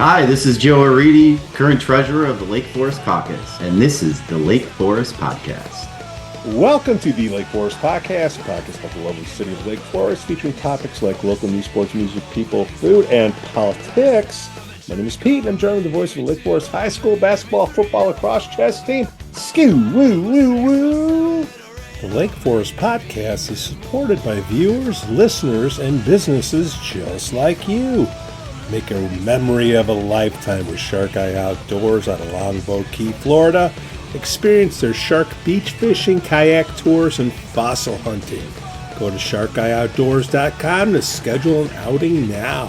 Hi, this is Joe Oriti, current treasurer of the Lake Forest Caucus, and this is the Lake Forest Podcast. Welcome to the Lake Forest Podcast, a podcast about the lovely city of Lake Forest, featuring topics like local news, sports, music, people, food, and politics. My name is Pete, and I'm joined with the voice of the Lake Forest High School basketball, football, lacrosse, chess team, Skoo. Woo, woo, woo. The Lake Forest Podcast is supported by viewers, listeners, and businesses just like you. Make a memory of a lifetime with Shark Eye Outdoors out of Longboat Key, Florida. Experience their shark beach fishing, kayak tours, and fossil hunting. Go to sharkeyeoutdoors.com to schedule an outing now.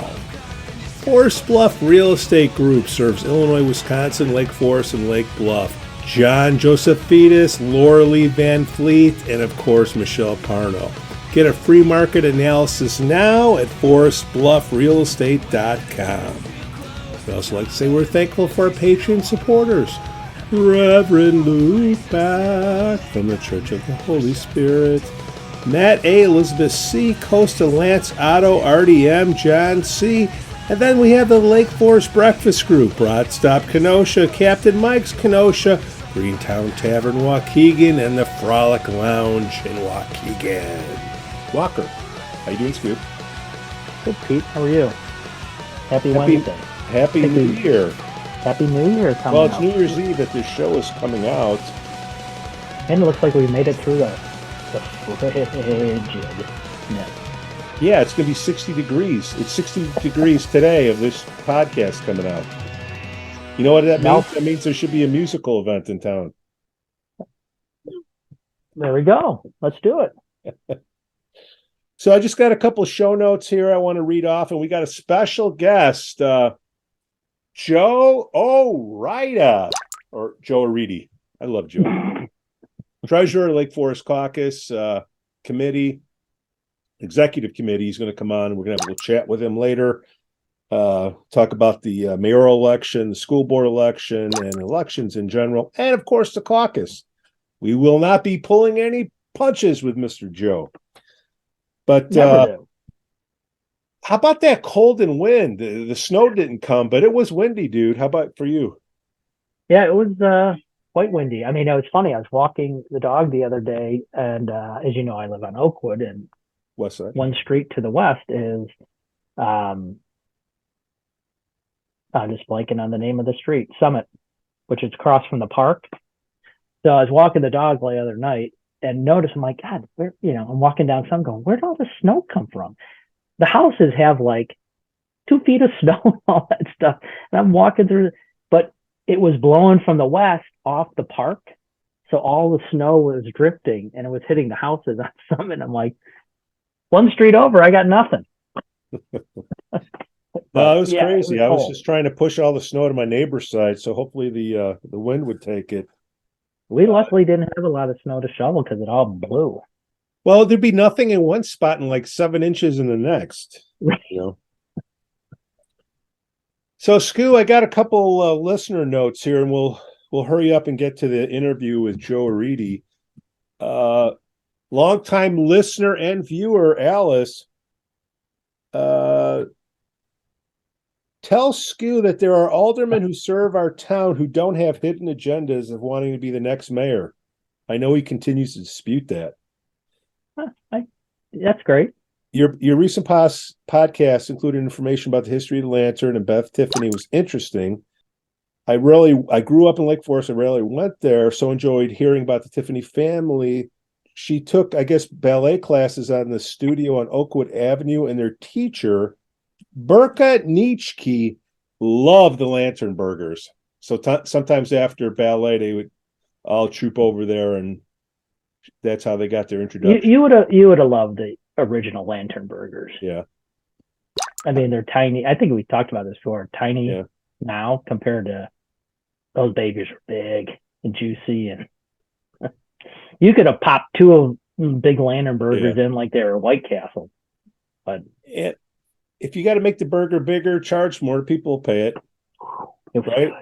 Forest Bluff Real Estate Group serves Illinois, Wisconsin, Lake Forest, and Lake Bluff. John Josephitis, Laura Lee Van Fleet, and of course, Michelle Parno. Get a free market analysis now at forestbluffrealestate.com. We also like to say we're thankful for our Patreon supporters. Reverend Luke Back from the Church of the Holy Spirit. Matt A., Elizabeth C., Costa Lance, Otto, RDM, John C., and then we have the Lake Forest Breakfast Group, Broad Stop Kenosha, Captain Mike's Kenosha, Greentown Tavern Waukegan, and the Frolic Lounge in Waukegan. Walker, how you doing, Skoo? Good, Pete. How are you? Happy Wednesday. Happy New Year. Happy New Year coming Well, it's out. New Year's Eve that this show is coming out. And it looks like we made it through the frigidness. Yeah, it's going to be 60 degrees. It's 60 degrees today of this podcast coming out. You know what that means? That means there should be a musical event in town. There we go. Let's do it. So I just got a couple of show notes here I want to read off, and we got a special guest, Joe Orita, or Joe Oriti. I love Joe. Treasurer, Lake Forest Caucus committee, executive committee. He's going to come on, and we're going to have a little chat with him later. Talk about the mayoral election, the school board election, and elections in general, and of course the caucus. We will not be pulling any punches with Mr. Joe. But how about that cold and wind? The snow didn't come, but it was windy, dude. How about for you? Yeah, it was quite windy. I mean, it was funny. I was walking the dog the other day, and as you know, I live on Oakwood, and West side. One street to the west is, I'm just blanking on the name of the street, Summit, which is across from the park. So I was walking the dog the other night, and notice, I'm like, God, I'm walking down some going, where'd all the snow come from? The houses have like 2 feet of snow and all that stuff. And I'm walking through, but it was blowing from the west off the park. So all the snow was drifting and it was hitting the houses on Summit. I'm like, one street over, I got nothing. No, it was crazy. I was just trying to push all the snow to my neighbor's side. So hopefully the wind would take it. We luckily didn't have a lot of snow to shovel because it all blew. Well, there'd be nothing in one spot and like 7 inches in the next. Right. You know? So, Skoo, I got a couple listener notes here, and we'll hurry up and get to the interview with Joe Oriti. Longtime listener and viewer Alice, tell Skoo that there are aldermen who serve our town who don't have hidden agendas of wanting to be the next mayor. I know he continues to dispute that. That's great. Your recent podcast included information about the history of the Lantern, and Beth Tiffany was interesting. I grew up in Lake Forest. I rarely went there, so enjoyed hearing about the Tiffany family. She took, I guess, ballet classes on the studio on Oakwood Avenue, and their teacher, Burka Nietzsche, loved the Lantern Burgers. So sometimes after ballet, they would all troop over there, and that's how they got their introduction. You would have loved the original Lantern Burgers. Yeah. I mean, they're tiny. I think we talked about this before. Tiny now compared to those babies are big and juicy, and you could have popped 2 of big Lantern Burgers in like they were White Castle. But if you got to make the burger bigger, charge more, people will pay it. Right? Good.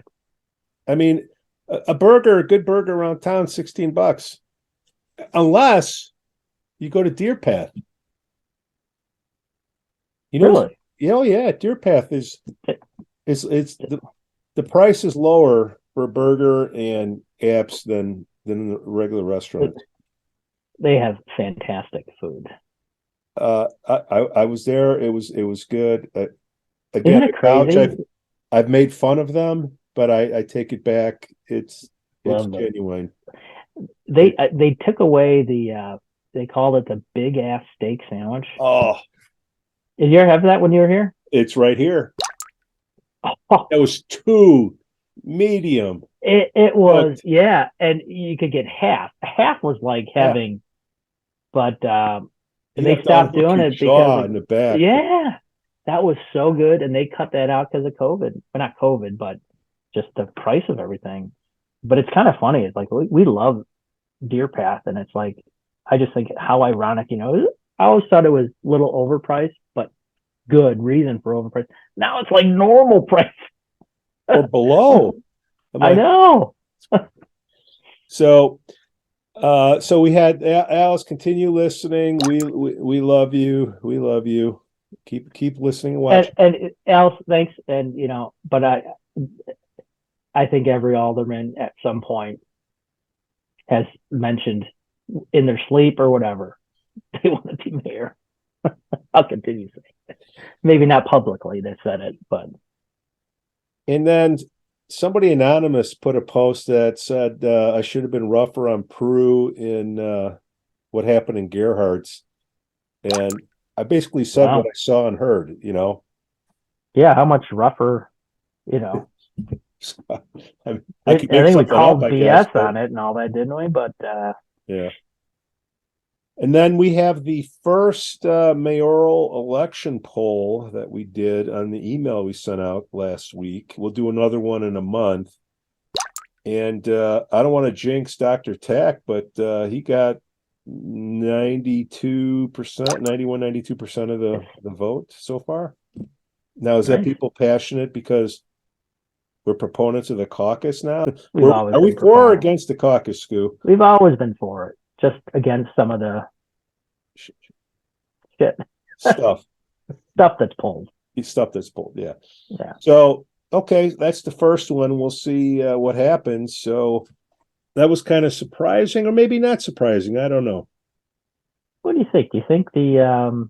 I mean, a good burger around town, $16. Unless you go to Deer Path. You know, really? Oh yeah, Deer Path is It's the price is lower for a burger and apps than in the regular restaurant. They have fantastic food. I was there. It was good. Isn't Again, it crazy? I've made fun of them, but I take it back. It's genuine. They took away they called it the big ass steak sandwich. Oh, Did you ever have that when you were here? it's right here. Oh, That was two medium. it was, yeah, and you could get half. Half was like having, but they stopped doing it because in the back. Yeah, that was so good, and they cut that out because of COVID. Well, not COVID, but just the price of everything. But it's kind of funny. It's like we love Deer Path, and it's like I just think how ironic, I always thought it was a little overpriced, but good reason for overpriced. Now it's like normal price or below. I know. So we had Alice. Continue listening. We love you. We love you. Keep listening and watching. And Alice, thanks. And but I think every alderman at some point has mentioned in their sleep or whatever they want to be mayor. I'll continue saying it. Maybe not publicly they said it, but. And then somebody anonymous put a post that said I should have been rougher on Prue in what happened in Gerhardt's, and I basically said what I saw and heard. Yeah, how much rougher? I think we called BS on it and all that, didn't we? But yeah. And then we have the first mayoral election poll that we did on the email we sent out last week. We'll do another one in a month. And I don't want to jinx Dr. Tack, but he got 92%, 92% of the vote so far. Now, is that people passionate because we're proponents of the caucus now? Are we for or against the caucus, Skoo? We've always been for it. Just against some of the shit stuff that's pulled. Yeah. So okay, that's the first one. We'll see what happens. So that was kind of surprising, or maybe not surprising. I don't know. What do you think? Do you think the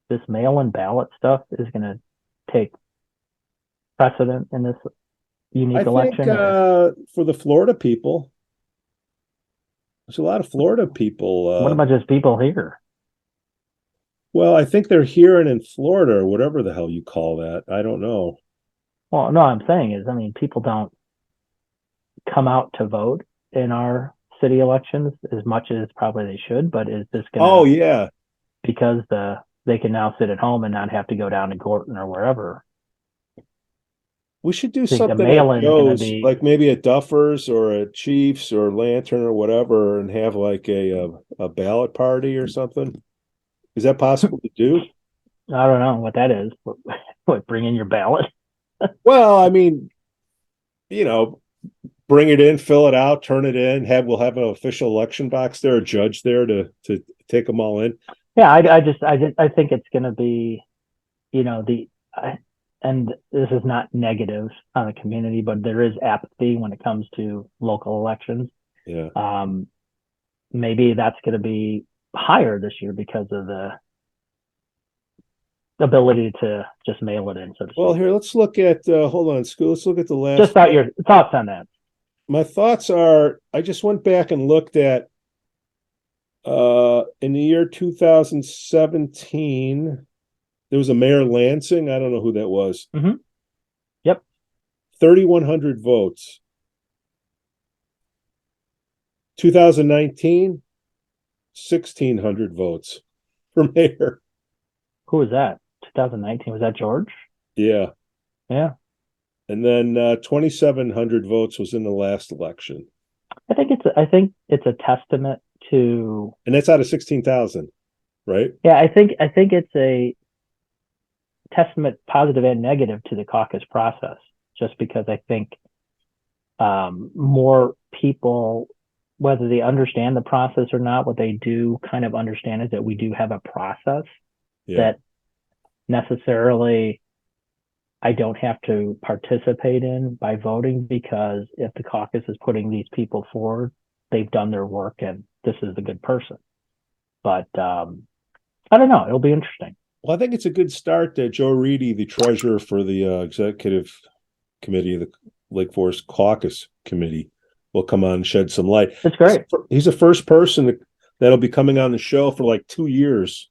this mail-in ballot stuff is going to take precedent in this unique election? For the Florida people. There's a lot of Florida people. What about just people here? Well, I think they're here and in Florida, or whatever the hell you call that. I don't know. Well, no, I'm saying is, people don't come out to vote in our city elections as much as probably they should. But is this going to? Oh yeah, because they can now sit at home and not have to go down to Gorton or wherever. We should do something at Joe's, like maybe at Duffers or at Chiefs or Lantern or whatever, and have like a ballot party or something. Is that possible to do? I don't know what that is. What bring in your ballot? Well, bring it in, fill it out, turn it in. We'll have an official election box there, a judge there to take them all in. Yeah, I think it's going to be, and this is not negative on the community, but there is apathy when it comes to local elections. Yeah. Maybe that's going to be higher this year because of the ability to just mail it in. So well, here, let's look at, hold on, Skoo. Let's look at the last. Just about your thoughts on that. My thoughts are, I just went back and looked at, in the year 2017, there was a Mayor Lansing. I don't know who that was. Mm-hmm. Yep. 3,100 votes. 2019, 1,600 votes for mayor. Who was that? 2019. Was that George? Yeah. Yeah. And then 2,700 votes was in the last election. I think it's a testament to. And that's out of 16,000, right? Yeah, I think it's a testament, positive and negative, to the caucus process, just because I think more people, whether they understand the process or not, what they do kind of understand is that we do have a process that necessarily I don't have to participate in by voting, because if the caucus is putting these people forward, they've done their work and this is the good person. But I don't know. It'll be interesting. Well, I think it's a good start that Joe Oriti, the treasurer for the executive committee of the Lake Forest Caucus Committee, will come on and shed some light. That's great. He's the first person that'll be coming on the show for like 2 years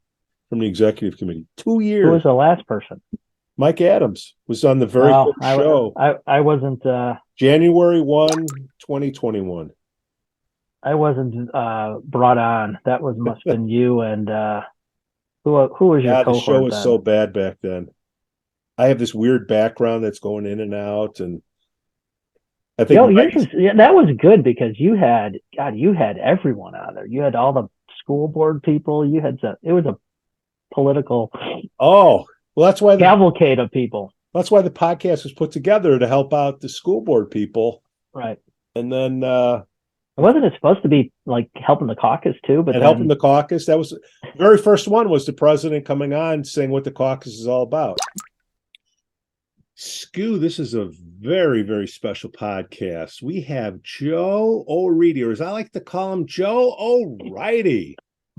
from the executive committee. 2 years. Who was the last person? Mike Adams was on the very first show. I wasn't. January 1, 2021. I wasn't brought on. That must have been you and who was your cohort? The show was then? so bad back then. I have this weird background that's going in and out, and I think that was good because you had everyone on there. You had all the school board people. It was a political. Oh, well, that's why cavalcade of people. That's why the podcast was put together, to help out the school board people, right? And then wasn't it supposed to be like helping the caucus too? But helping the caucus, that was the very first one, was the president coming on saying what the caucus is all about. Skoo, this is a very, very special podcast. We have Joe Oriti, or as I like to call him, Joe O'Reilly.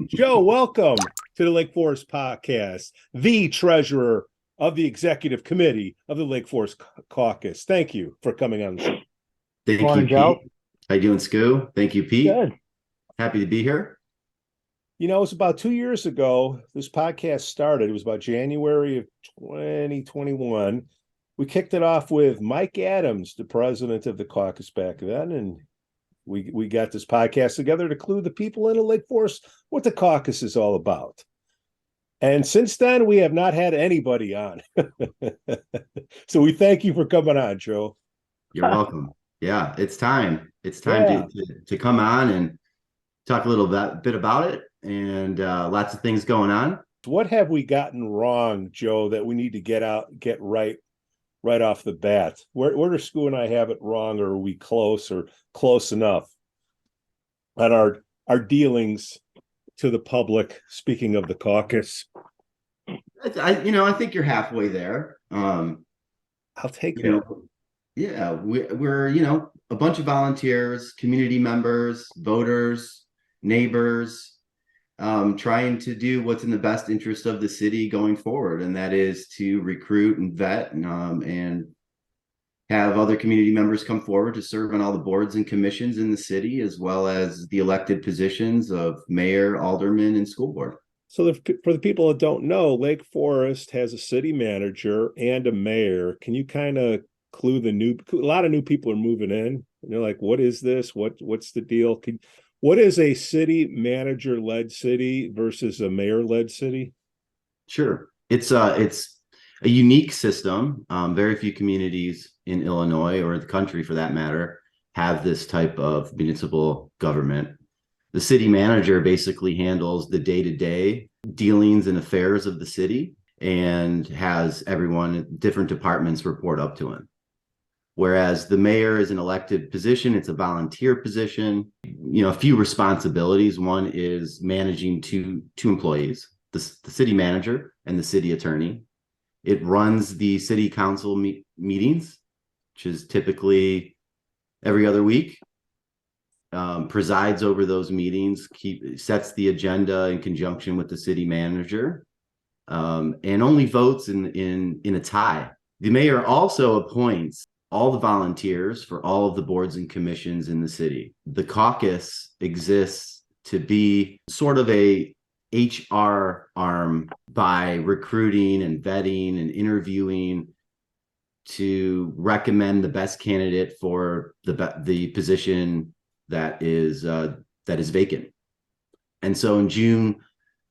Joe, welcome to the Lake Forest Podcast, the treasurer of the executive committee of the Lake Forest Caucus. Thank you for coming on the show. Thank you, Joe. Pete. How you doing, Skoo? Thank you, Pete. Good. Happy to be here. You know, it was about 2 years ago this podcast started. It was about January of 2021. We kicked it off with Mike Adams, the president of the caucus back then, and we got this podcast together to clue the people in the Lake Forest what the caucus is all about. And since then, we have not had anybody on. So we thank you for coming on, Joe. You're welcome. Yeah, it's time. It's time to come on and talk a little bit about it, and lots of things going on. What have we gotten wrong, Joe, that we need to get right off the bat? Where does Skoo and I have it wrong, or are we close or close enough on our dealings to the public? Speaking of the caucus, I think you're halfway there. I'll take that. Yeah, we're a bunch of volunteers, community members, voters, neighbors, trying to do what's in the best interest of the city going forward, and that is to recruit and vet and have other community members come forward to serve on all the boards and commissions in the city, as well as the elected positions of mayor, alderman, and school board. So for the people that don't know, Lake Forest has a city manager and a mayor. Can you kind of clue a lot of new people are moving in, and they're like, what is this? What's the deal? What is a city manager-led city versus a mayor-led city? Sure. It's a unique system. Very few communities in Illinois, or the country for that matter, have this type of municipal government. The city manager basically handles the day-to-day dealings and affairs of the city and has everyone, different departments, report up to him. Whereas the mayor is an elected position, it's a volunteer position. A few responsibilities. One is managing two employees, the city manager and the city attorney. It runs the city council meetings, which is typically every other week. Presides over those meetings, sets the agenda in conjunction with the city manager, and only votes in a tie. The mayor also appoints all the volunteers for all of the boards and commissions in the city. The caucus exists to be sort of a HR arm by recruiting and vetting and interviewing to recommend the best candidate for the position that is vacant. And so in June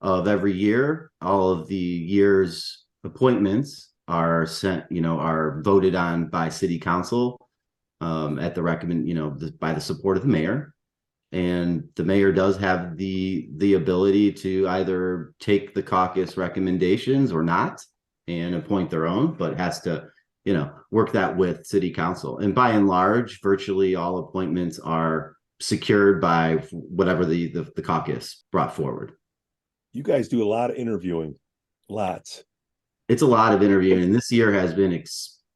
of every year, all of the year's appointments are are voted on by city council at the by the support of the mayor. And the mayor does have the ability to either take the caucus recommendations or not and appoint their own, but has to work that with city council. And by and large, virtually all appointments are secured by whatever the caucus brought forward. You guys do a lot of interviewing. Lots. It's a lot of interviewing, and this year has been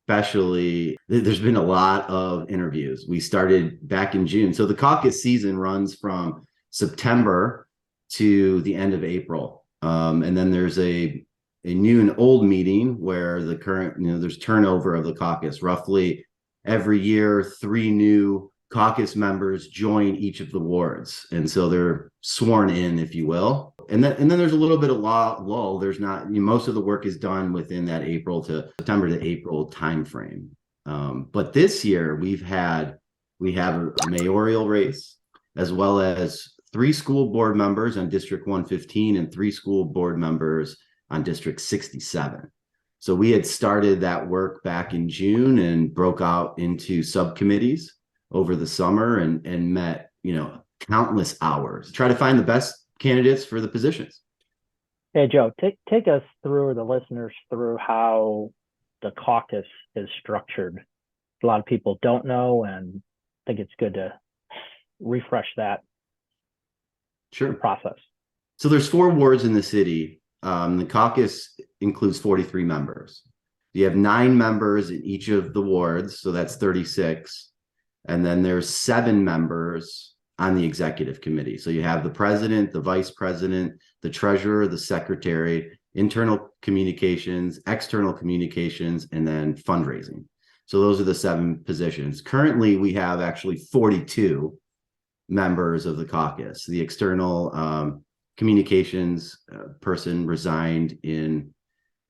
especially, there's been a lot of interviews. We started back in June. So the caucus season runs from September to the end of April. And then there's a new and old meeting where the current, there's turnover of the caucus. Roughly every year, 3 new caucus members join each of the wards. And so they're sworn in, if you will. And then there's a little bit of lull. There's not, most of the work is done within that April to September to April timeframe. But this year we have a mayoral race, as well as 3 school board members on District 115 and 3 school board members on District 67. So we had started that work back in June and broke out into subcommittees over the summer and met, countless hours to try to find the best candidates for the positions. Hey, Joe, take us through, or the listeners through, how the caucus is structured. A lot of people don't know, and I think it's good to refresh that process. So there's 4 wards in the city. The caucus includes 43 members. You have 9 members in each of the wards, so that's 36. And then there's 7 members on the executive committee. So you have the president, the vice president, the treasurer, the secretary, internal communications, external communications, and then fundraising. So those are the 7 positions. Currently, we have actually 42 members of the caucus. The external communications person resigned in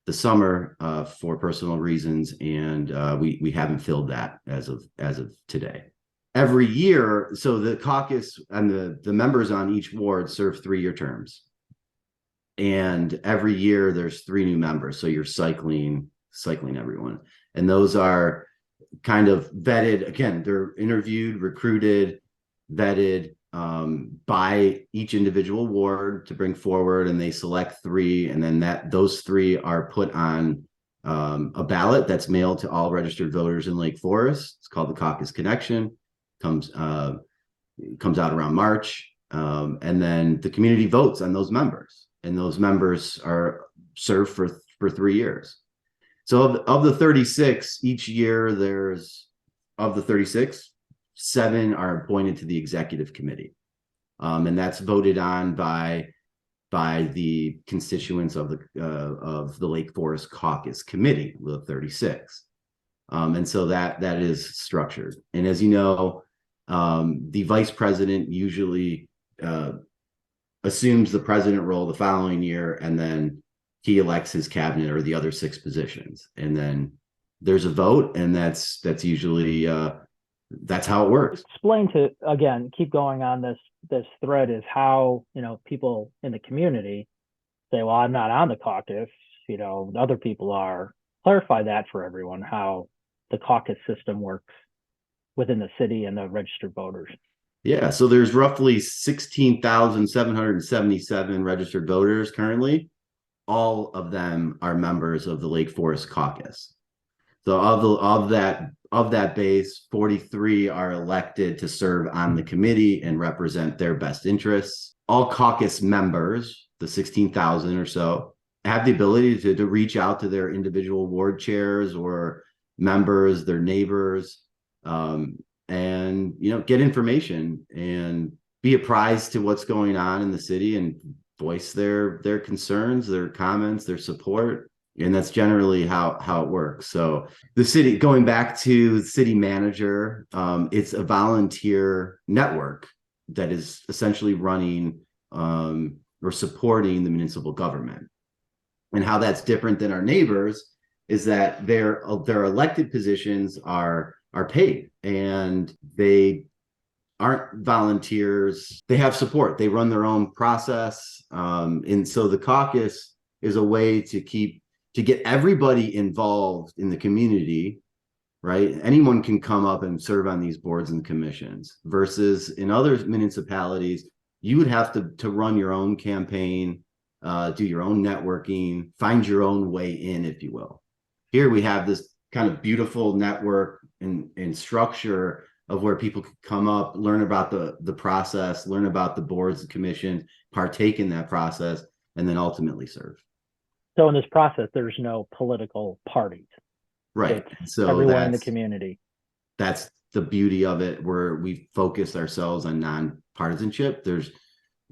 the summer for personal reasons, and we haven't filled that as of today. Every year, so the caucus and the members on each ward serve 3-year terms, and every year there's 3 new members. So you're cycling everyone, and those are kind of vetted. Again, they're interviewed, recruited, vetted by each individual ward to bring forward, and they select 3, and then those 3 are put on a ballot that's mailed to all registered voters in Lake Forest. It's called the Caucus Connection. Comes out around March, and then the community votes on those members, and those members are served for 3 years. So of the 36, each year of the 36, 7 are appointed to the executive committee, and that's voted on by the constituents of the Lake Forest Caucus Committee, the 36. And so that is structured. And as you know, the vice president usually assumes the president role the following year, and then he elects his cabinet or the other 6 positions. And then there's a vote, and that's usually that's how it works. Explain to, again, keep going on this thread, is how, people in the community say, well, I'm not on the caucus, other people are. Clarify that for everyone, how the caucus system works within the city and the registered voters. Yeah, so there's roughly 16,777 registered voters currently. All of them are members of the Lake Forest Caucus. So of that base, 43 are elected to serve on the committee and represent their best interests. All caucus members, the 16,000 or so, have the ability to reach out to their individual ward chairs or members, their neighbors, and get information and be apprised to what's going on in the city and voice their concerns, their comments, their support. And that's generally how it works. So the city, going back to the city manager, it's a volunteer network that is essentially running or supporting the municipal government. And how that's different than our neighbors is that their elected positions are paid, and they aren't volunteers. They have support. They run their own process. And so the caucus is a way to get everybody involved in the community, right? Anyone can come up and serve on these boards and commissions, versus in other municipalities, you would have to run your own campaign, do your own networking, find your own way in, if you will. Here we have this kind of beautiful network and structure of where people could come up, learn about the process, learn about the boards and commissions, partake in that process, and then ultimately serve. So in this process, there's no political parties. Right. It's So everyone in the community. that's the beauty of it, where we focus ourselves on nonpartisanship. There's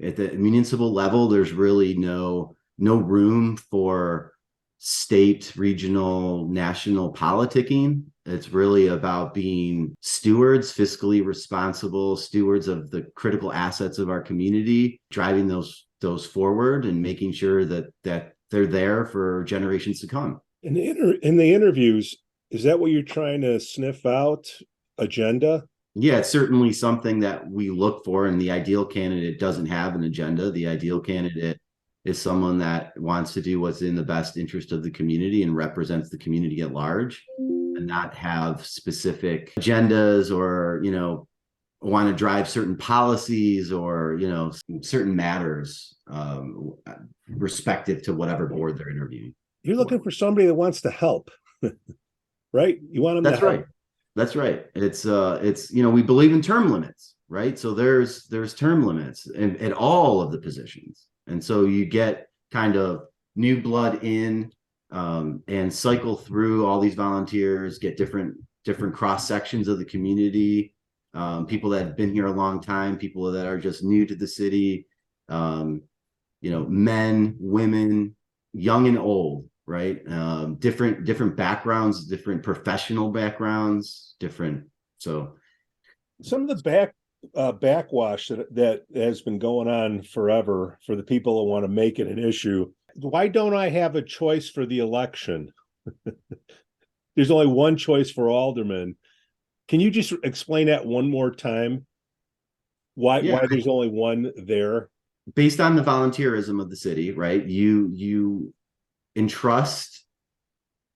at the municipal level, there's really no room for state, regional, national politicking. It's really about being stewards, fiscally responsible stewards of the critical assets of our community, driving those forward and making sure that they're there for generations to come. In the interviews, is that what you're trying to sniff out? Agenda? Yeah, it's certainly something that we look for, and the ideal candidate doesn't have an agenda. The ideal candidate is someone that wants to do what's in the best interest of the community and represents the community at large, and not have specific agendas or, want to drive certain policies or, certain matters, respective to whatever board they're interviewing. You're looking for somebody that wants to help, right? You want them That's to help. right. That's right. It's we believe in term limits, right? So there's term limits at all of the positions. And so you get kind of new blood in, and cycle through all these volunteers, get different cross sections of the community, people that have been here a long time, people that are just new to the city, men, women, young and old, right? Different backgrounds, different professional backgrounds, different. So some of the backwash that has been going on forever for the people who want to make it an issue. Why don't I have a choice for the election? There's only one choice for alderman. Can you just explain that one more time? Why there's only one there? Based on the volunteerism of the city, right? You entrust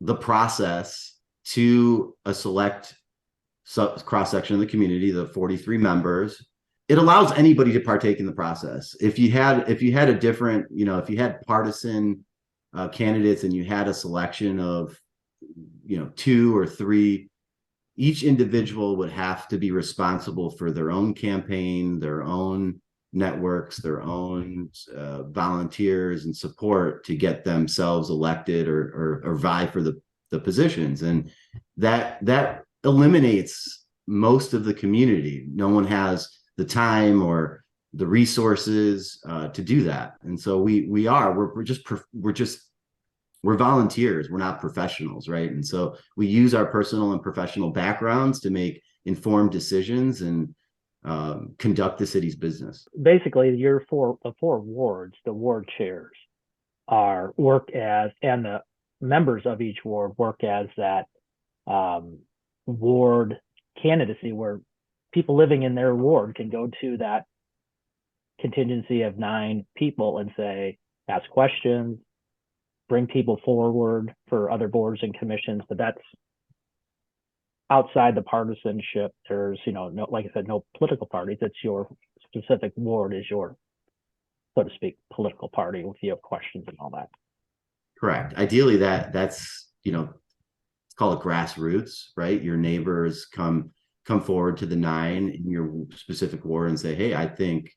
the process to a select cross section of the community, the 43 members. It allows anybody to partake in the process. If you had a different, if you had partisan candidates and you had a selection of, 2 or 3, each individual would have to be responsible for their own campaign, their own networks, their own volunteers and support to get themselves elected or vie for the positions. And that eliminates most of the community. No one has the time or the resources to do that. And so we're volunteers. We're not professionals, right? And so we use our personal and professional backgrounds to make informed decisions and conduct the city's business. Basically, the four wards, the ward chairs work as, and the members of each ward work as that ward candidacy, where people living in their ward can go to that contingency of 9 people and say, ask questions, bring people forward for other boards and commissions. But that's outside the partisanship. There's, no, like I said, no political parties. It's your specific ward is your, so to speak, political party if you have questions and all that. Correct. Ideally, that's it's called grassroots, right? Your neighbors come forward to the 9 in your specific ward and say, hey, I think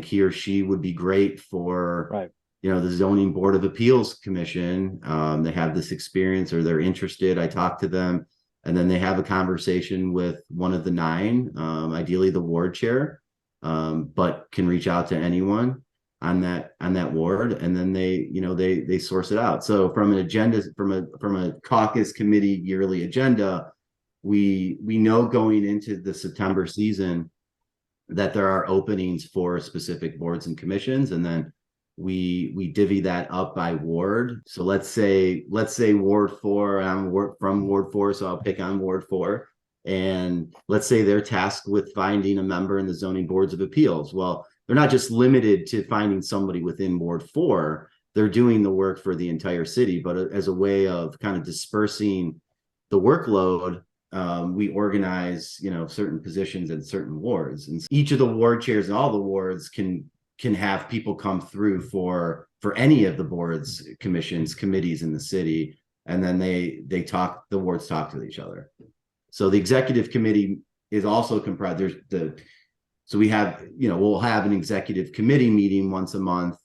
he or she would be great for, right, the zoning board of appeals commission. They have this experience or they're interested. I talk to them, and then they have a conversation with one of the 9, ideally the ward chair, but can reach out to anyone on that ward, and then they source it out. So from an agenda, from a caucus committee yearly agenda, we know going into the September season that there are openings for specific boards and commissions, and then we divvy that up by ward. So let's say Ward 4, I'm from Ward 4, so I'll pick on Ward 4. And let's say they're tasked with finding a member in the zoning boards of appeals. Well, they're not just limited to finding somebody within Ward 4. They're doing the work for the entire city, but as a way of kind of dispersing the workload, we organize, certain positions in certain wards, and each of the ward chairs in all the wards can have people come through for any of the boards, commissions, committees in the city, and then the wards talk to each other. So the executive committee is also comprised. So we have, we'll have an executive committee meeting once a month,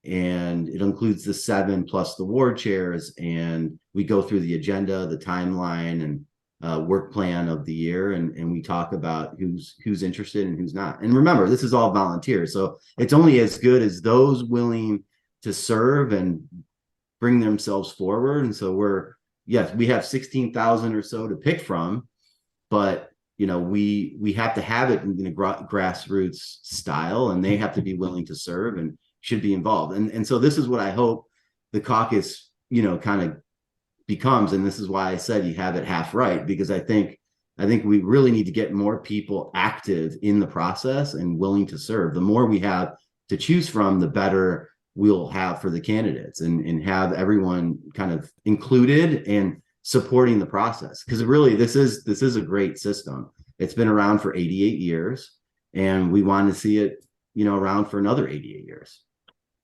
and it includes the 7 plus the ward chairs, and we go through the agenda, the timeline, and work plan of the year, and we talk about who's interested and who's not. And remember, this is all volunteer, so it's only as good as those willing to serve and bring themselves forward. And so we have 16,000 or so to pick from, but we have to have it in a grassroots style, and they have to be willing to serve and should be involved. And so this is what I hope the caucus, kind of becomes. And this is why I said you have it half right, because I think we really need to get more people active in the process and willing to serve. The more we have to choose from, the better we'll have for the candidates, and have everyone kind of included and supporting the process. Because really, this is a great system. It's been around for 88 years, and we want to see it, around for another 88 years.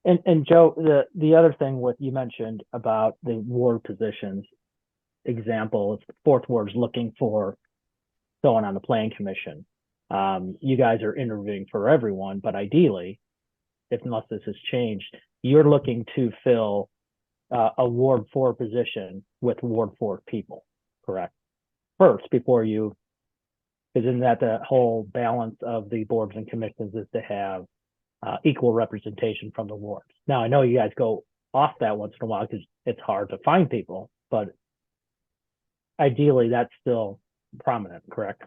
And Joe, the other thing what you mentioned about the ward positions example, if the fourth ward is looking for someone on the planning commission, you guys are interviewing for everyone, but ideally, unless this has changed, you're looking to fill a Ward 4 position with Ward 4 people, correct? First, before you, because isn't that the whole balance of the boards and commissions, is to have equal representation from the wards. Now, I know you guys go off that once in a while because it's hard to find people, but ideally that's still prominent, correct?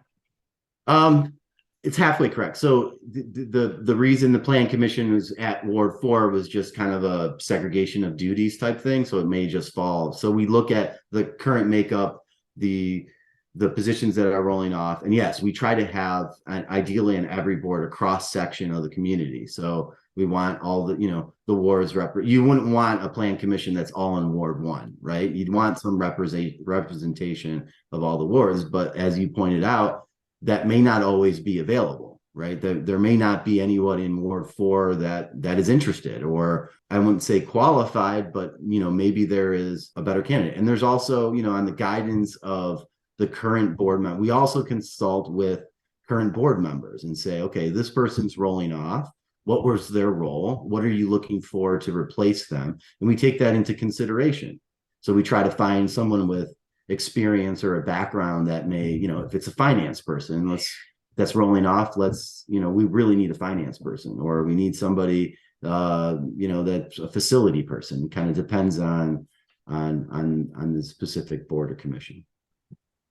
It's halfway correct. So the reason the plan commission was at Ward 4 was just kind of a segregation of duties type thing. So it may just fall. So we look at the current makeup, the positions that are rolling off. And yes, we try to have ideally in every board a cross section of the community. So we want all the wards you wouldn't want a plan commission that's all in Ward 1, right? You'd want some representation of all the wards, but as you pointed out, that may not always be available, right? There may not be anyone in Ward 4 that is interested, or I wouldn't say qualified, but maybe there is a better candidate. And there's also, on the guidance of the current board member, we also consult with current board members and say, okay, this person's rolling off. What was their role? What are you looking for to replace them? And we take that into consideration. So we try to find someone with experience or a background that may, if it's a finance person, that's rolling off, we really need a finance person, or we need somebody, that's a facility person. It kind of depends on the specific board or commission.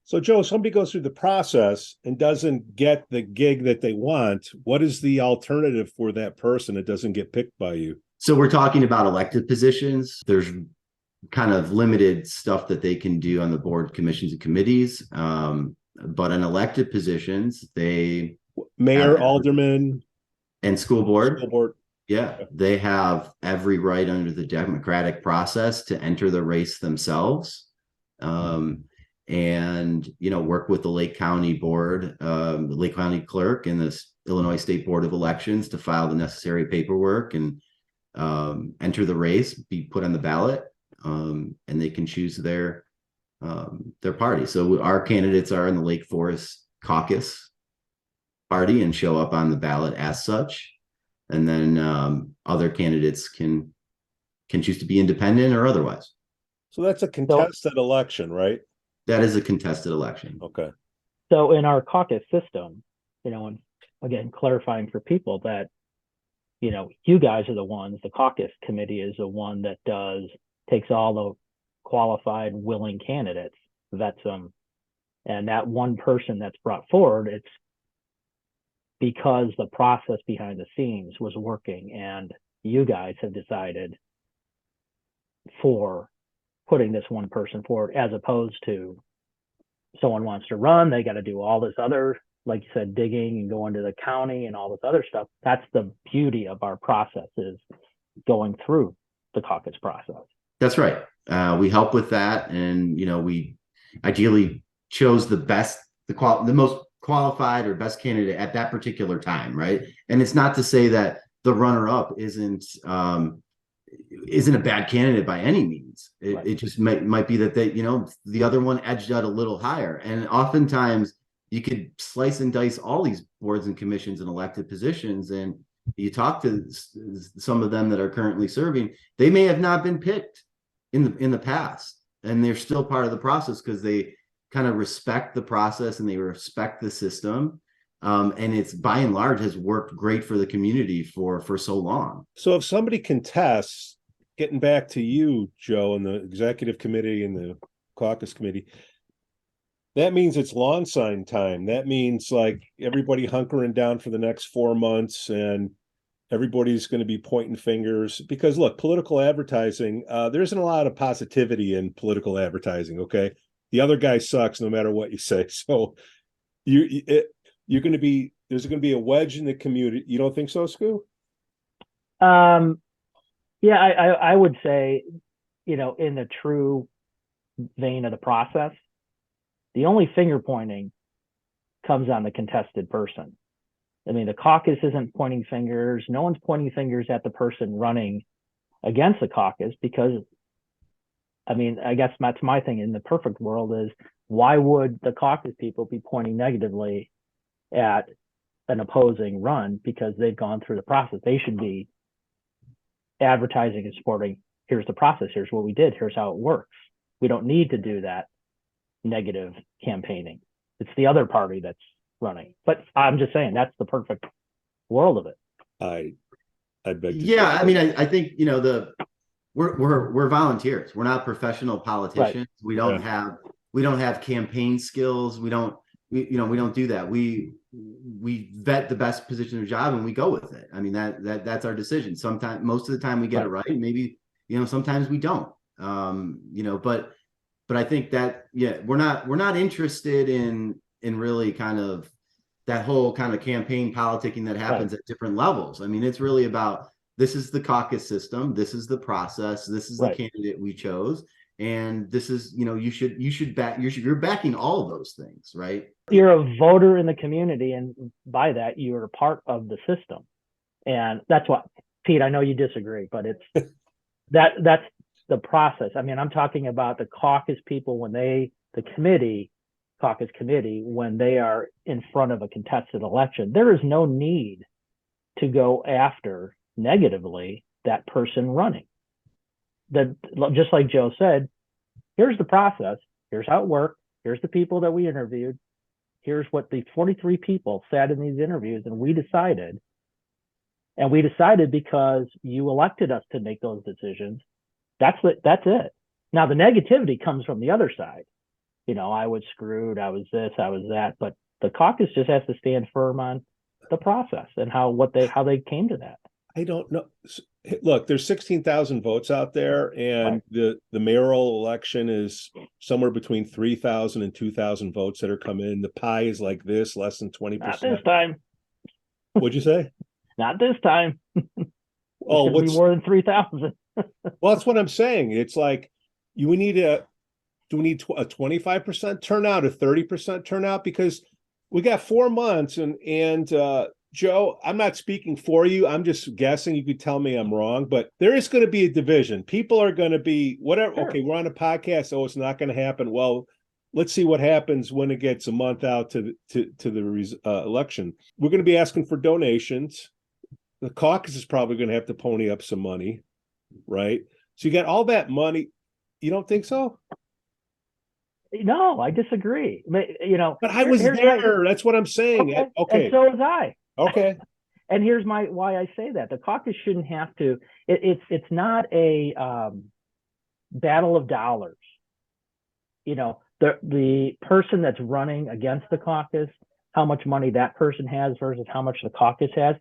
So, Joe, if somebody goes through the process and doesn't get the gig that they want, what is the alternative for that person that doesn't get picked by you? So we're talking about elected positions. There's kind of limited stuff that they can do on the board, commissions, and committees. But in elected positions, mayor, alderman, and school board. Yeah, they have every right under the democratic process to enter the race themselves. And work with the Lake County board, the Lake County clerk, and the Illinois State Board of Elections to file the necessary paperwork and enter the race, be put on the ballot, and they can choose their party. So our candidates are in the Lake Forest Caucus party and show up on the ballot as such, and then other candidates can choose to be independent or otherwise. So that's a contested election, right? That is a contested election. Okay. So in our caucus system, and again, clarifying for people that, you guys are the ones, the caucus committee is the one that takes all the qualified, willing candidates, vets them. And that one person that's brought forward, it's because the process behind the scenes was working, and you guys have decided for putting this one person forward, as opposed to someone wants to run, they got to do all this other, like you said, digging and going to the county and all this other stuff. That's the beauty of our process, is going through the caucus process. That's right. We help with that, and we ideally chose the best, the most qualified or best candidate at that particular time, right? And it's not to say that the runner-up isn't a bad candidate by any means. It just might be that they, the other one edged out a little higher. And oftentimes you could slice and dice all these boards and commissions and elected positions, and You talk to some of them that are currently serving, they may have not been picked in the past, and they're still part of the process because they kind of respect the process and they respect the system. And it's by and large has worked great for the community for so long. So if somebody contests, getting back to you, Joe, and the executive committee and the caucus committee, that means it's lawn sign time. That means like everybody hunkering down for the next 4 months, and everybody's going to be pointing fingers because look, political advertising, there isn't a lot of positivity in political advertising. Okay. The other guy sucks no matter what you say. So there's going to be a wedge in the community. You don't think so, Skoo? Yeah, I would say, in the true vein of the process, the only finger pointing comes on the contested person. I mean, the caucus isn't pointing fingers. No one's pointing fingers at the person running against the caucus because, I mean, I guess that's my thing in the perfect world is why would the caucus people be pointing negatively at an opposing run because they've gone through the process? They should be advertising and supporting, here's the process, here's what we did, here's how it works. We don't need to do that negative campaigning. It's the other party that's running. But I'm just saying that's the perfect world of it. I beg to Yeah, say. I mean, I think we're volunteers. We're not professional politicians. Right. We don't have campaign skills. We don't do that. We vet the best position of job and we go with it. I mean, that's our decision. Sometimes, most of the time we get it right. Maybe, sometimes we don't, but I think that, yeah, we're not interested in really kind of that whole kind of campaign politicking that happens at different levels. I mean, it's really about, this is the caucus system. This is the process. This is the candidate we chose. And this is, you're backing all of those things, right? You're a voter in the community, and by that, you're a part of the system. And that's what, Pete, I know you disagree, but it's that's the process. I mean, I'm talking about the caucus people caucus committee, when they are in front of a contested election. There is no need to go after negatively that person running. Just like Joe said, here's the process, here's how it worked, here's the people that we interviewed, here's what the 43 people sat in these interviews, and we decided because you elected us to make those decisions. That's it. Now the negativity comes from the other side. I was screwed, I was this, I was that, but the caucus just has to stand firm on the process and how they came to that. I don't know. Look, there's 16,000 votes out there, and the mayoral election is somewhere between 3,000 and 2,000 votes that are coming in. The pie is like this, less than 20%. Not this time. What'd you say? Not this time. Oh, what's more than 3,000? Well, that's what I'm saying. It's like do we need a 25% turnout, a 30% turnout? Because we got 4 months, and Joe, I'm not speaking for you. I'm just guessing. You could tell me I'm wrong, but there is going to be a division. People are going to be whatever. Sure. Okay, we're on a podcast. Oh, it's not going to happen. Well, let's see what happens when it gets a month out to the election. We're going to be asking for donations. The caucus is probably going to have to pony up some money, right? So you got all that money. You don't think so? No, I disagree. But I was there. That's what I'm saying. Okay. And so was I. Okay. And here's why I say that. The caucus shouldn't have to. It's not a battle of dollars. The person that's running against the caucus, how much money that person has versus how much the caucus has.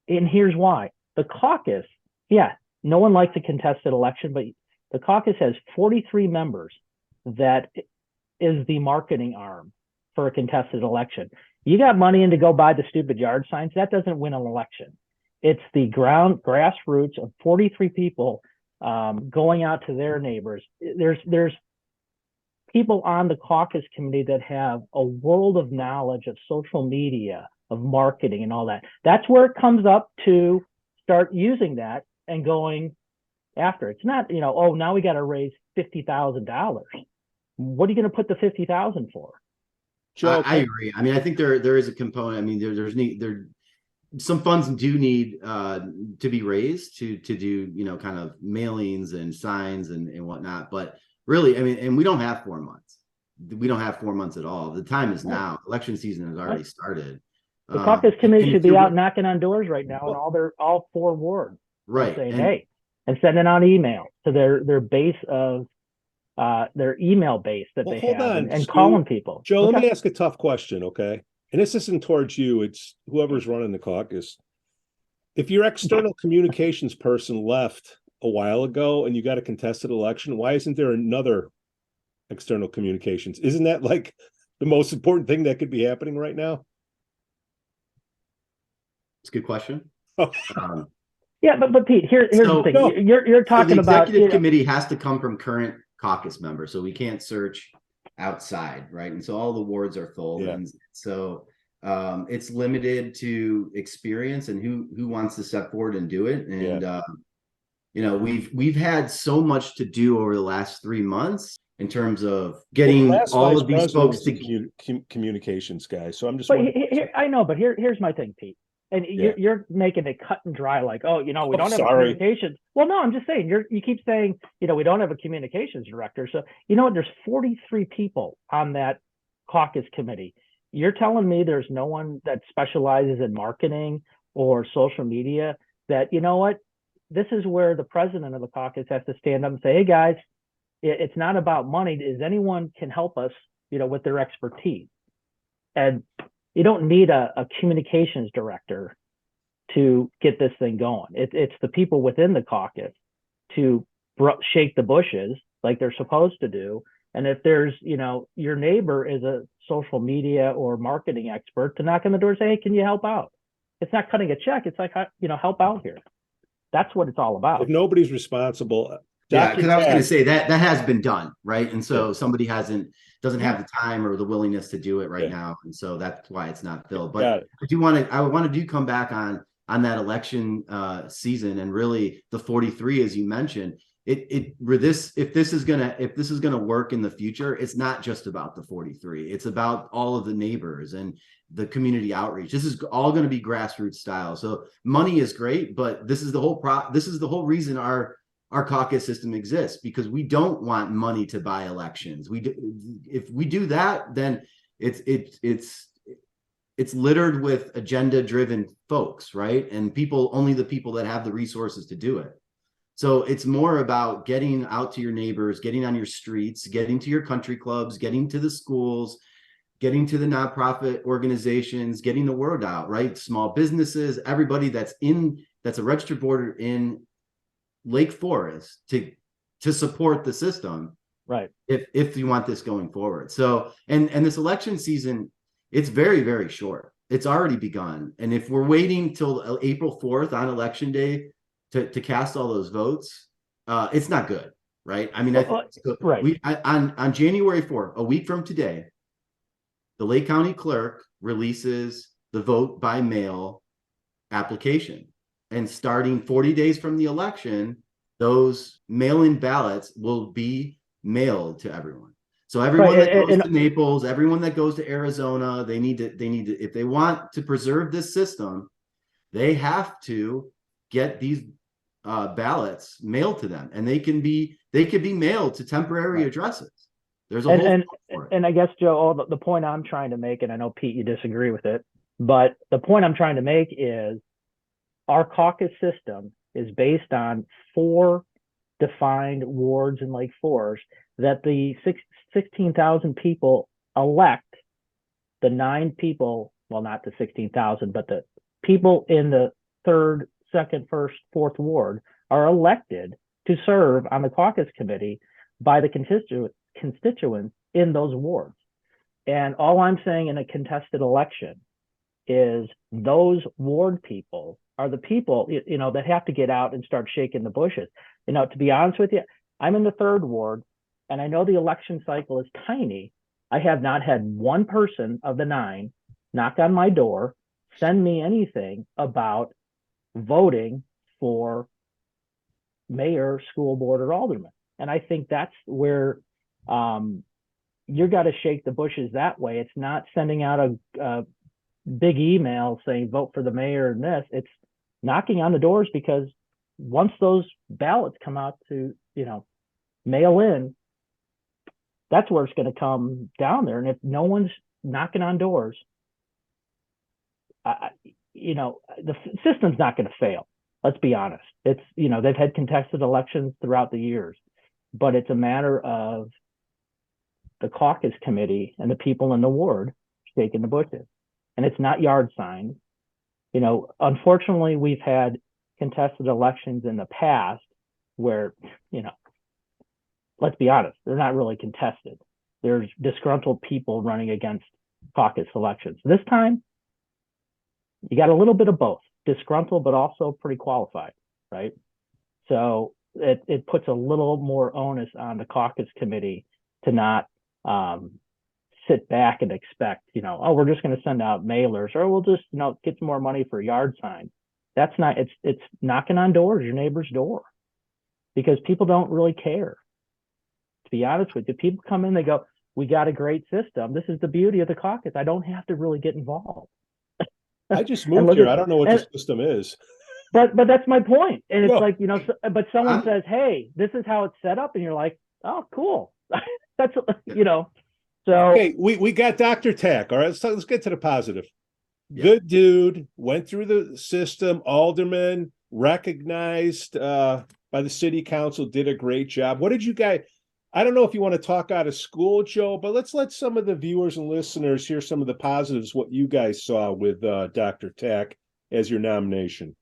And here's why. The caucus, no one likes a contested election, but the caucus has 43 members that is the marketing arm for a contested election. You got money in to go buy the stupid yard signs. That doesn't win an election. It's the grassroots of 43 people going out to their neighbors. There's people on the caucus committee that have a world of knowledge of social media, of marketing and all that. That's where it comes up to start using that and going after. It's not, now we got to raise $50,000. What are you going to put the $50,000 for? Joe, I agree. I mean, I think there is a component. I mean, some funds do need to be raised to do, you know, kind of mailings and signs and whatnot. But really, I mean, and we don't have 4 months. We don't have 4 months at all. The time is now. Election season has already started. The caucus committee should be out knocking on doors right now in all 4 wards. Right. Saying, hey, and sending out emails to their base of their email base that they have and calling people. Joe, let me ask a tough question, okay? And this isn't towards you, it's whoever's running the caucus. If your external communications person left a while ago and you got a contested election, why isn't there another external communications? Isn't that like the most important thing that could be happening right now? It's a good question. Yeah, but Pete, here's the thing. No, you're talking about the executive committee has to come from current caucus members, so we can't search outside, right? And so all the wards are full, and so it's limited to experience and who wants to step forward and do it. And you know, we've had so much to do over the last 3 months in terms of getting all of these folks to communications guys. So I'm just. I know, but here's my thing, Pete. And you're making it cut and dry, like, oh, you know, we don't have communications. Well, no, I'm just saying, you keep saying, you know, we don't have a communications director. So, you know what, there's 43 people on that caucus committee. You're telling me there's no one that specializes in marketing or social media that, you know what, this is where the president of the caucus has to stand up and say, hey, guys, it's not about money. Is anyone can help us, you know, with their expertise? And you don't need a communications director to get this thing going. It's the people within the caucus to shake the bushes like they're supposed to do. And if there's, you know, your neighbor is a social media or marketing expert, to knock on the door and say, hey, can you help out? It's not cutting a check. It's like, you know, help out here. That's what it's all about. If nobody's responsible. Yeah, because I was going to say that has been done, right? And so somebody doesn't have the time or the willingness to do it right now, and so that's why it's not filled. But I wanted to come back on that election season, and really the 43, as you mentioned, if this is gonna work in the future, it's not just about the 43. It's about all of the neighbors and the community outreach. This is all going to be grassroots style. So money is great, but this is the whole reason our caucus system exists, because we don't want money to buy elections. If we do that, then it's littered with agenda-driven folks, right? And only the people that have the resources to do it. So it's more about getting out to your neighbors, getting on your streets, getting to your country clubs, getting to the schools, getting to the nonprofit organizations, getting the word out, right? Small businesses, everybody that's a registered voter in Lake Forest to support the system, right? If you want this going forward. So and this election season, it's very, very short. It's already begun, and if we're waiting till April 4th on election day to cast all those votes, it's not good, right? I mean, right. On January 4th, a week from today, the Lake County Clerk releases the vote by mail application. And starting 40 days from the election, those mail-in ballots will be mailed to everyone. So everyone that goes to Naples, everyone that goes to Arizona, they need to, if they want to preserve this system, they have to get these ballots mailed to them, and they can be mailed to temporary addresses. There's a whole for it. And I guess, Joe, the point I'm trying to make, and I know Pete, you disagree with it, but the point I'm trying to make is our caucus system is based on 4 defined wards in Lake Forest that the 16,000 people elect the 9 people, well, not the 16,000, but the people in the 3rd, 2nd, 1st, 4th ward are elected to serve on the caucus committee by the constituents in those wards. And all I'm saying in a contested election is those ward people are the people, you know, that have to get out and start shaking the bushes. You know, to be honest with you, I'm in the 3rd ward, and I know the election cycle is tiny. I have not had one person of the 9 knock on my door, send me anything about voting for mayor, school board, or alderman. And I think that's where you got to shake the bushes that way. It's not sending out a big email saying vote for the mayor and this. It's knocking on the doors, because once those ballots come out to, mail in, that's where it's going to come down there. And if no one's knocking on doors, the system's not going to fail. Let's be honest. It's, they've had contested elections throughout the years, but it's a matter of the caucus committee and the people in the ward shaking the bushes. And it's not yard signs. Unfortunately, we've had contested elections in the past where, let's be honest, they're not really contested. There's disgruntled people running against caucus elections. This time, you got a little bit of both, disgruntled, but also pretty qualified, right? So it puts a little more onus on the caucus committee to not sit back and expect, we're just going to send out mailers, or we'll just, get some more money for yard signs. That's not, it's knocking on doors, your neighbor's door, because people don't really care. To be honest with you, people come in, they go, we got a great system. This is the beauty of the caucus. I don't have to really get involved. I just moved here. I don't know what the system is. But that's my point. And it's like, but someone says, hey, this is how it's set up. And you're like, oh, cool. That's, so. Okay, we got Dr. Tack. All right, let's get to the positive. Yeah. Good dude, went through the system, alderman, recognized by the city council, did a great job. What did you guys, I don't know if you want to talk out of school, Joe, but let's let some of the viewers and listeners hear some of the positives, what you guys saw with Dr. Tack as your nomination.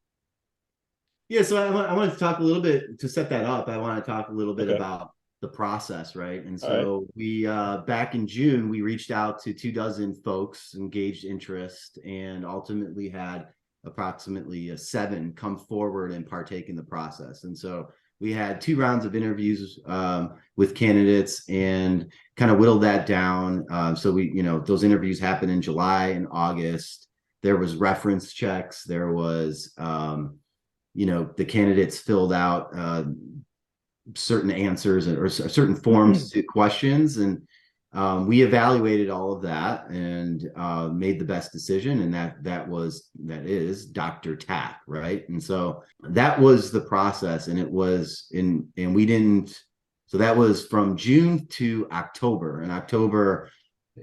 Yeah, so I wanted to talk a little bit, to set that up, I want to talk a little bit about the process, right? And so we, back in June, we reached out to 24 folks, engaged interest, and ultimately had approximately 7 come forward and partake in the process. And so we had 2 rounds of interviews with candidates and kind of whittled that down. So we, those interviews happened in July and August. There was reference checks. There was, the candidates filled out certain answers or certain forms to questions. And we evaluated all of that and made the best decision. And that is Dr. Tack, right? And so that was the process. And it was so that was from June to October. In October,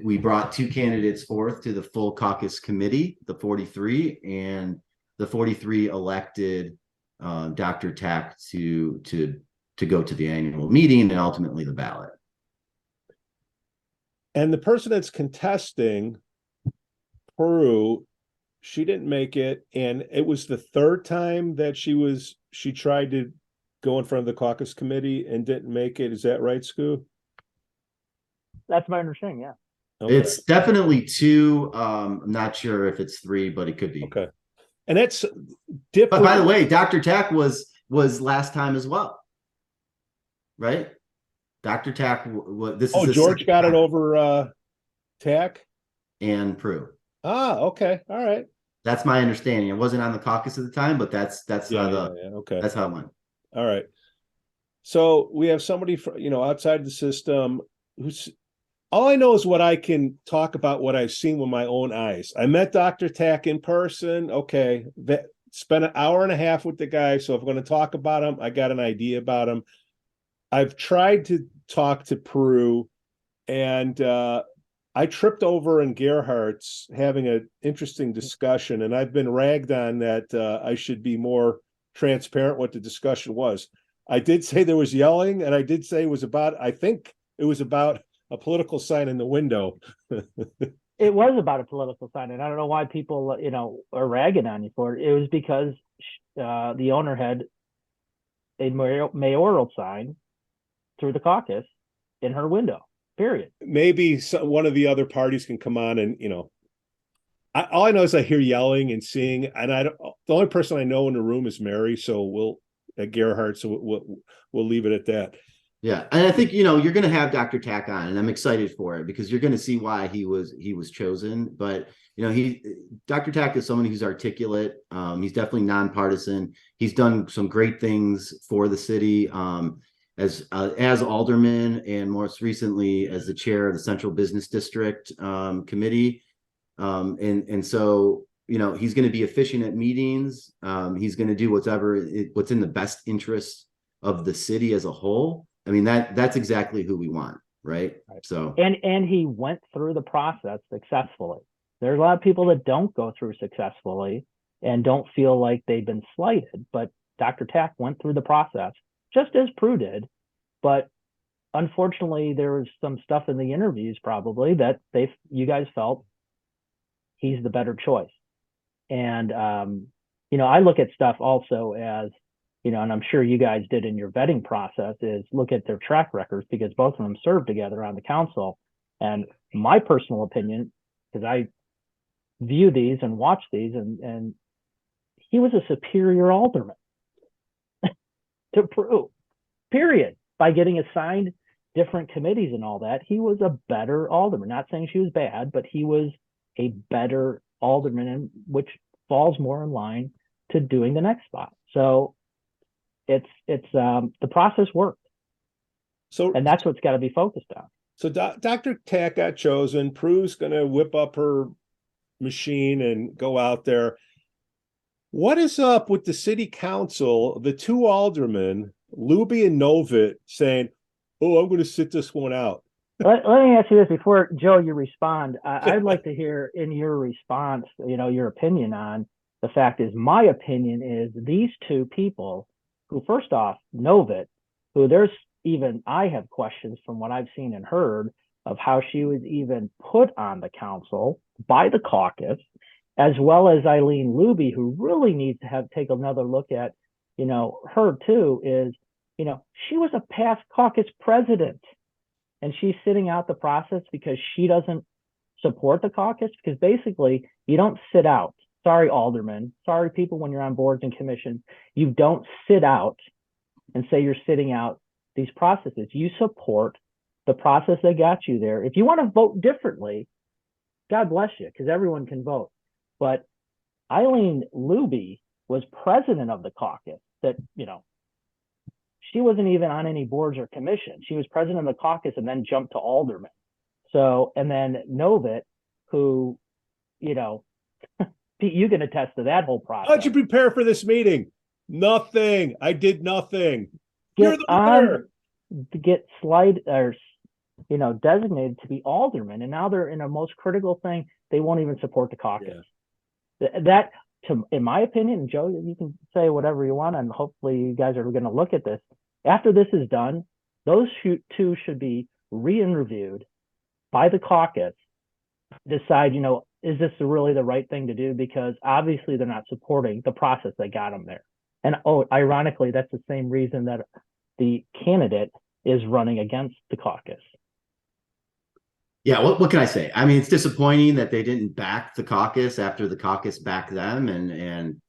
we brought 2 candidates forth to the full caucus committee, the 43, and the 43 elected Dr. Tack to go to the annual meeting and ultimately the ballot. And the person that's contesting, Peru, she didn't make it. And it was the 3rd time that she tried to go in front of the caucus committee and didn't make it. Is that right, Skoo? That's my understanding, yeah. Okay. It's definitely 2. I'm not sure if it's 3, but it could be. Okay. And that's different. But by the way, Dr. Tack was last time as well. Right? Dr. Tack, this is George got it over Tack and Prue. Okay, all right. That's my understanding. It wasn't on the caucus at the time, but that's okay. That's how it went. All right. So we have somebody outside the system who's, all I know is what I can talk about, what I've seen with my own eyes. I met Dr. Tack in person. Okay, spent an hour and a half with the guy. So if I'm going to talk about him, I got an idea about him. I've tried to talk to Peru, and I tripped over in Gerhardt's having an interesting discussion, and I've been ragged on that I should be more transparent what the discussion was. I did say there was yelling, and I did say I think it was about a political sign in the window. It was about a political sign, and I don't know why people, are ragging on you for it. It was because the owner had a mayoral sign through the caucus in her window, period. Maybe one of the other parties can come on and, all I know is I hear yelling and seeing, and the only person I know in the room is Mary. So at Gerhardt. So we'll leave it at that. Yeah. And I think, you're going to have Dr. Tack on, and I'm excited for it because you're going to see why he was chosen. But, Dr. Tack is someone who's articulate. He's definitely nonpartisan. He's done some great things for the city. As alderman, and most recently as the chair of the Central Business District Committee. And so, he's going to be efficient at meetings. He's going to do what's in the best interest of the city as a whole. I mean, that's exactly who we want, right? So and he went through the process successfully. There's a lot of people that don't go through successfully and don't feel like they've been slighted, but Dr. Tack went through the process just as Prue did, but unfortunately there was some stuff in the interviews probably that you guys felt he's the better choice. And I look at stuff also as, and I'm sure you guys did in your vetting process, is look at their track records, because both of them served together on the council. And my personal opinion, because I view these and watch these, and he was a superior alderman to Prue, period. By getting assigned different committees and all that, he was a better alderman. Not saying she was bad, but he was a better alderman, and which falls more in line to doing the next spot. So it's the process worked. So, and that's what's got to be focused on. So Dr. Tack got chosen. Prue's going to whip up her machine and go out there. What is up with the city council, the two aldermen, Luby and Novitt, saying, "Oh, I'm going to sit this one out"? Let me ask you this before, Joe, you respond. I'd like to hear in your response, your opinion on the fact is, my opinion is these two people who, first off, Novitt, who I have questions from what I've seen and heard of how she was even put on the council by the caucus, as well as Eileen Luby, who really needs to take another look at, her too, is, she was a past caucus president. And she's sitting out the process because she doesn't support the caucus, because basically you don't sit out. Sorry, aldermen. Sorry, people, when you're on boards and commissions, you don't sit out and say you're sitting out these processes. You support the process that got you there. If you want to vote differently, God bless you, because everyone can vote. But Eileen Luby was president of the caucus that, she wasn't even on any boards or commissions. She was president of the caucus and then jumped to alderman. So, and then Novitt, who, Pete, you can attest to that whole process. How'd you prepare for this meeting? Nothing. I did nothing. You're the winner. To get designated to be alderman, and now they're in a most critical thing. They won't even support the caucus. Yeah. In my opinion, Joe, you can say whatever you want, and hopefully you guys are going to look at this. After this is done, those two should be re-interviewed by the caucus, decide, is this really the right thing to do? Because obviously they're not supporting the process that got them there. And ironically, that's the same reason that the candidate is running against the caucus. Yeah, what can I say? I mean, it's disappointing that they didn't back the caucus after the caucus backed them, and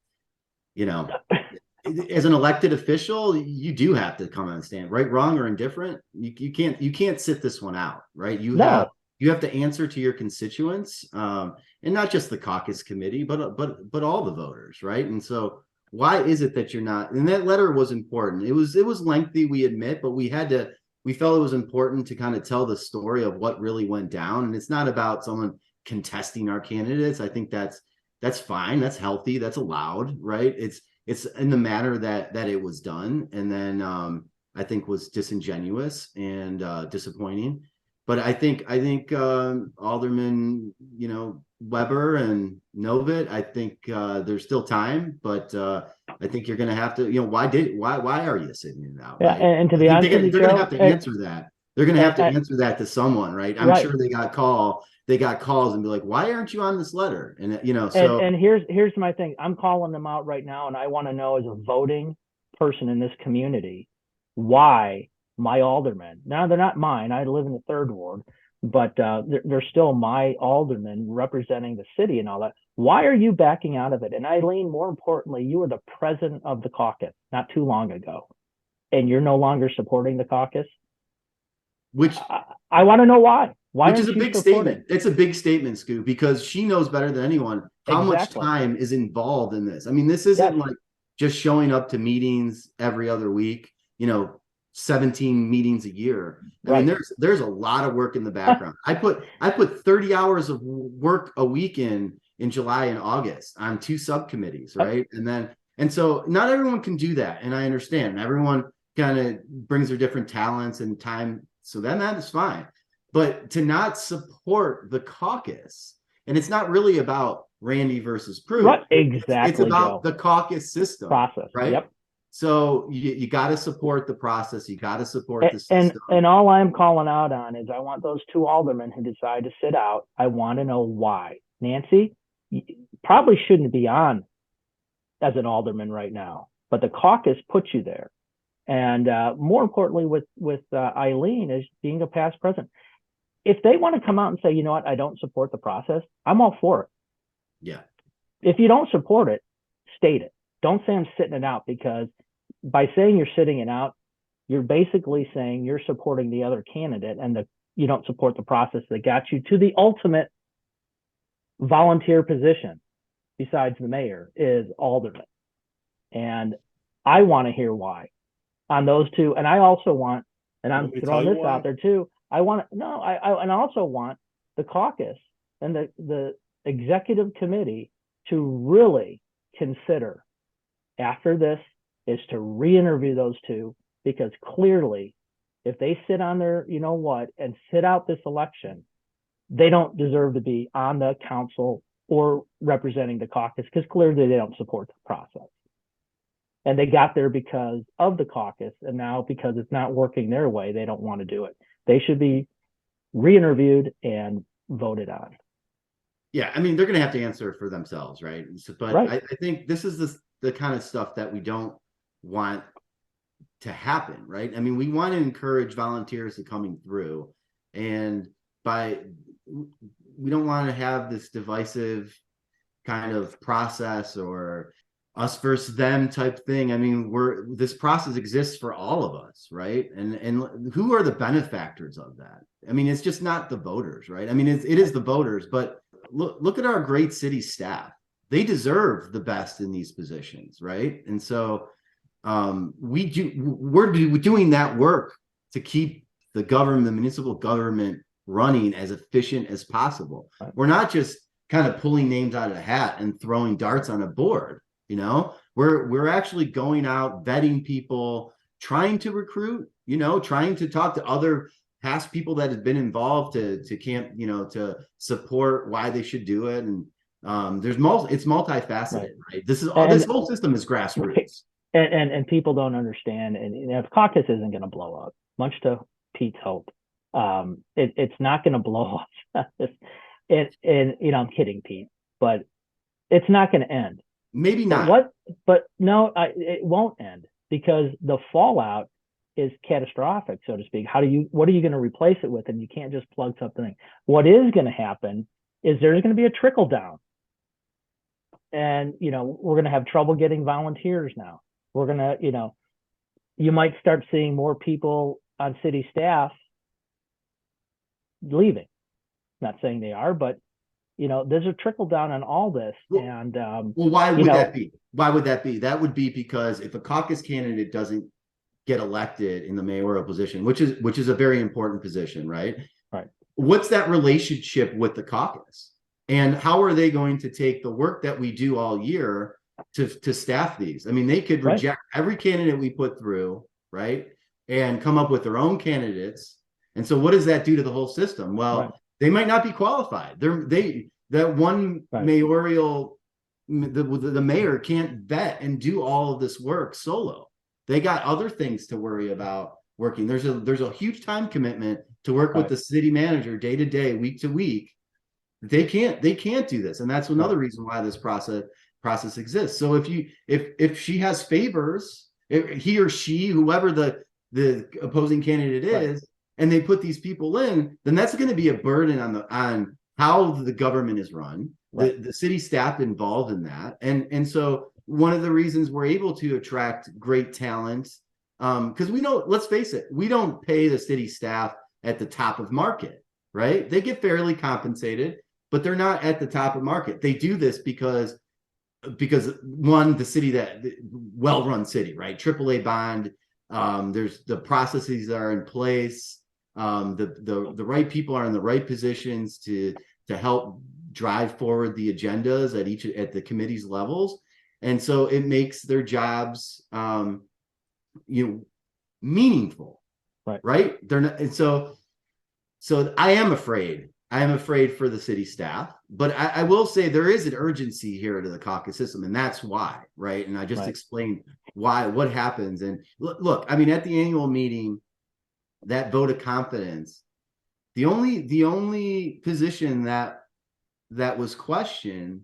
as an elected official, you do have to come on stand, right, wrong, or indifferent. You can't sit this one out, right? You have to answer to your constituents, and not just the caucus committee, but all the voters, right? And so, why is it that you're not? And that letter was important. It was lengthy, we admit, but we felt it was important to kind of tell the story of what really went down. And it's not about someone contesting our candidates. I think that's fine. That's healthy. That's allowed, right? It's in the manner that it was done. And then I think was disingenuous and disappointing. But I think Alderman, Weber and Novitt, I think there's still time, but I think you're going to have to, why are you sitting it out? Yeah, right? and to be honest, they're going to have to answer that. They're going to have to answer that to someone, right? I'm sure they got calls and be like, why aren't you on this letter? And so and here's my thing. I'm calling them out right now, and I want to know, as a voting person in this community, why my aldermen, now they're not mine, I live in the 3rd ward, but they're still my aldermen representing the city and all that. Why are you backing out of it? And Eileen, more importantly, you were the president of the caucus not too long ago, and you're no longer supporting the caucus. Which I want to know why. Which is a big statement. It's a big statement, Skoo, because she knows better than anyone how much time is involved in this. I mean, this isn't like just showing up to meetings every other week. 17 meetings a year. I Right. mean, there's a lot of work in the background. I put 30 hours of work a week in July and August on 2 subcommittees, right? And so not everyone can do that, and I understand. Everyone kind of brings their different talents and time, so then that is fine. But to not support the caucus, and it's not really about Randy versus Prue. Right. Exactly. It's about Joe. the caucus system Process. right? Yep. So you got to support the process. You got to support the system. And all I'm calling out on is I want those 2 aldermen who decide to sit out. I want to know why. Nancy, you probably shouldn't be on as an alderman right now, but the caucus put you there. And more importantly, with Eileen as being a past president, if they want to come out and say, you know what, I don't support the process, I'm all for it. Yeah. If you don't support it, state it. Don't say I'm sitting it out, because by saying you're sitting it out, you're basically saying you're supporting the other candidate, and you don't support the process that got you to the ultimate volunteer position besides the mayor is alderman. And I want to hear why on those 2. And I also want, and I'm throwing this out there too, I also want the caucus and the executive committee to really consider after this is to re-interview those 2, because clearly if they sit on their, you know what, and sit out this election, they don't deserve to be on the council or representing the caucus, because clearly they don't support the process. And they got there because of the caucus, and now because it's not working their way, they don't want to do it. They should be re-interviewed and voted on. Yeah, I mean, they're going to have to answer for themselves, right? But right. I think this is the kind of stuff that we don't want to happen, right? I mean, we want to encourage volunteers to coming through, and we don't want to have this divisive kind of process or us versus them type thing. I mean, this process exists for all of us, right? And who are the benefactors of that? I mean, it's just not the voters, right? I mean, it is the voters, but look at our great city staff. They deserve the best in these positions, right? And so we're doing that work to keep the government, the municipal government, running as efficient as possible. We're not just kind of pulling names out of the hat and throwing darts on a board. You know, we're actually going out, vetting people, trying to recruit, you know, trying to talk to other past people that have been involved to to support why they should do it. And it's multifaceted, right? This whole system is grassroots. And people don't understand. And if caucus isn't going to blow up, much to Pete's hope, it's not going to blow up. And I'm kidding, Pete, but it's not going to end. Maybe not. But no, it won't end, because the fallout is catastrophic, so to speak. What are you going to replace it with? And you can't just plug something. What is going to happen is there's going to be a trickle down, and we're going to have trouble getting volunteers now. We're going to, you might start seeing more people on city staff leaving. Not saying they are, but there's a trickle down on all this. And why would that be? Why would that be? That would be because if a caucus candidate doesn't get elected in the mayoral position, which is a very important position, right? Right. What's that relationship with the caucus? And how are they going to take the work that we do all year to staff these? I mean, they could reject every candidate we put through, right? And come up with their own candidates. And so what does that do to the whole system? Well, they might not be qualified. That one mayoral, the mayor can't vet and do all of this work solo. They got other things to worry about working. There's a huge time commitment to work with the city manager day to day, week to week. They can't do this, and that's another reason why this process exists. So if she has favors, if he or she, whoever the opposing candidate is, and they put these people in, then that's going to be a burden on how the government is run, the city staff involved in that. And so one of the reasons we're able to attract great talent, because let's face it, we don't pay the city staff at the top of market, right? They get fairly compensated, but they're not at the top of market. They do this because one, the city, well-run city, right? AAA bond, There's the processes that are in place. The right people are in the right positions to help drive forward the agendas at the committee's levels, and so it makes their jobs meaningful, right? They're not, and so I am afraid. For the city staff, but I will say there is an urgency here to the caucus system, and that's why, right? And I just explained what happens. And look, I mean, at the annual meeting, that vote of confidence, the only position that was questioned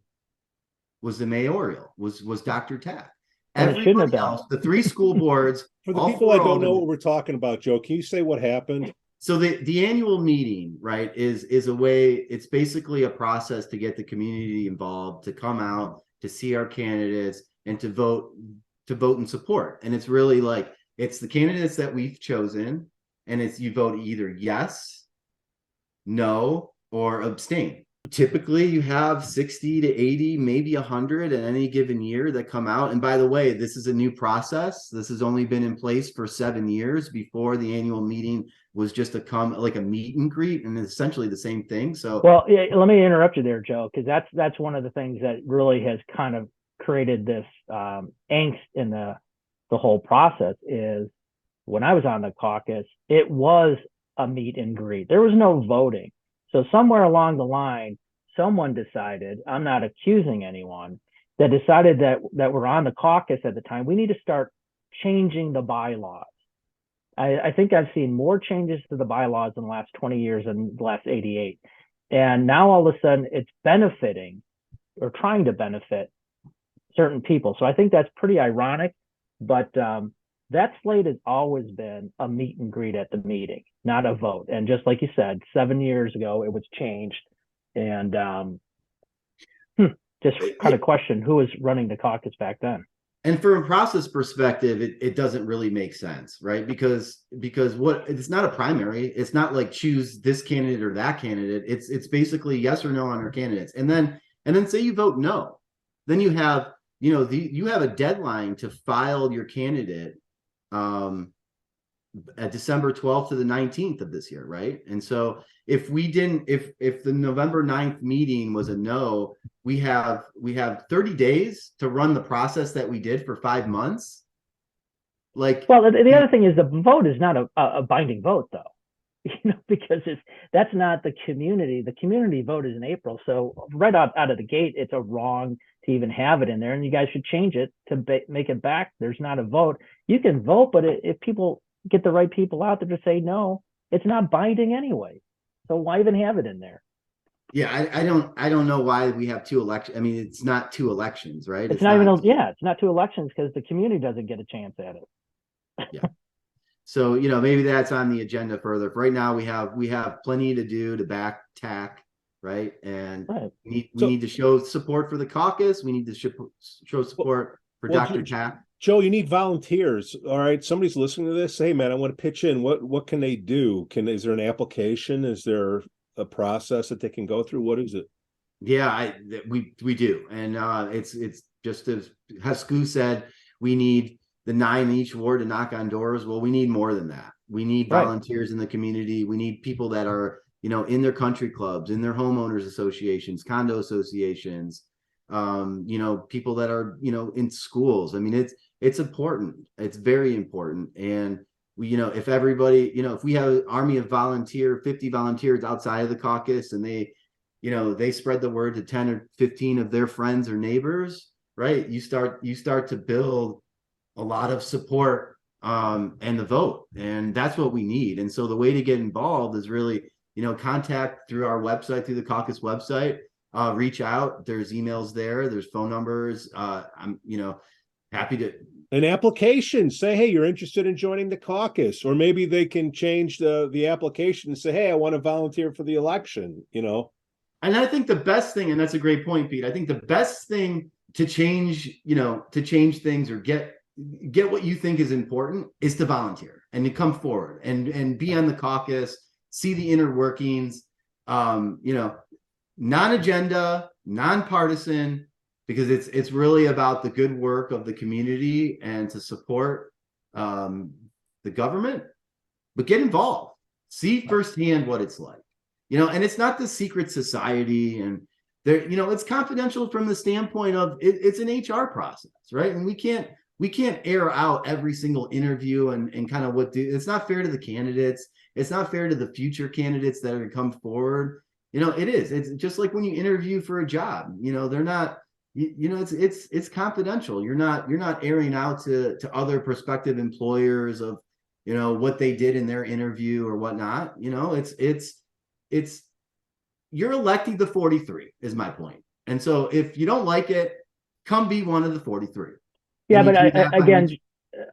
was the mayoral, was Dr. Tack. Everybody else, the 3 school boards. For the people that don't know what we're talking about, Joe, can you say what happened? So the annual meeting, right, is a way. It's basically a process to get the community involved, to come out, to see our candidates, and to vote in support. And it's really like, it's the candidates that we've chosen, and it's, you vote either yes, no, or abstain. Typically you have 60 to 80, maybe 100 in any given year that come out. And by the way, this is a new process. This has only been in place for 7 years. Before, the annual meeting was just like a meet and greet, and essentially the same thing. So, well, let me interrupt you there, Joe, because that's one of the things that really has kind of created this angst in the whole process. Is when I was on the caucus, it was a meet and greet. There was no voting. So somewhere along the line, someone decided, I'm not accusing anyone, that decided that we're on the caucus at the time, we need to start changing the bylaws. I think I've seen more changes to the bylaws in the last 20 years than the last 88. And now all of a sudden it's benefiting, or trying to benefit, certain people. So I think that's pretty ironic, but that slate has always been a meet and greet at the meeting, not a vote. And just like you said, 7 years ago, it was changed. And just kind of question who was running the caucus back then. And from a process perspective, it doesn't really make sense, right? Because it's not a primary. It's not like choose this candidate or that candidate. It's basically yes or no on our candidates. And then say you vote no, then you have, you have a deadline to file your candidate at December 12th to the 19th of this year, right? And so if the November 9th meeting was a no, we have 30 days to run the process that we did for 5 months. Well, the other thing is the vote is not a binding vote, though, because that's not the community. The community vote is in April. So right out of the gate, it's a wrong to even have it in there, and you guys should change it to make it back. There's not a vote. You can vote, but if people get the right people out there to say no, it's not binding anyway. So why even have it in there? Yeah, I don't know why we have 2 elections. I mean, it's not 2 elections, right? It's not 2 elections because the community doesn't get a chance at it. Yeah. So, maybe that's on the agenda further. For right now, we have plenty to do to back Tack, right? And we need to show support for the caucus. We need to show support for Dr. Tack. Joe, you need volunteers. All right. Somebody's listening to this. Hey, man, I want to pitch in. What can they do? Is there an application? Is there a process that they can go through? What is it? Yeah, we do. And it's just as Skoo said, we need the 9 in each ward to knock on doors. Well, we need more than that. We need volunteers in the community. We need people that are, in their country clubs, in their homeowners associations, condo associations, people that are, in schools. I mean, it's important. It's very important. And we, if everybody, if we have an army of 50 volunteers outside of the caucus, and they spread the word to 10 or 15 of their friends or neighbors, right? You start to build a lot of support and the vote. And that's what we need. And so the way to get involved is really, contact through our website, through the caucus website, reach out. There's emails there. There's phone numbers. I'm, happy to. An application, say, hey, you're interested in joining the caucus, or maybe they can change the application and say, hey, I want to volunteer for the election, And I think the best thing, and that's a great point, Pete. I think the best thing to change things or get what you think is important is to volunteer and to come forward and be on the caucus, see the inner workings, non-agenda, non-partisan, because it's really about the good work of the community and to support the government, but get involved, see firsthand what it's like, and it's not the secret society, and there, it's confidential from the standpoint of it's an HR process, right? And we can't air out every single interview and kind of it's not fair to the candidates. It's not fair to the future candidates that are going to come forward. It's just like when you interview for a job, they're not, it's confidential. You're not airing out to other prospective employers of, what they did in their interview or whatnot. It's you're electing the 43 is my point. And so if you don't like it, come be one of the 43. Yeah, but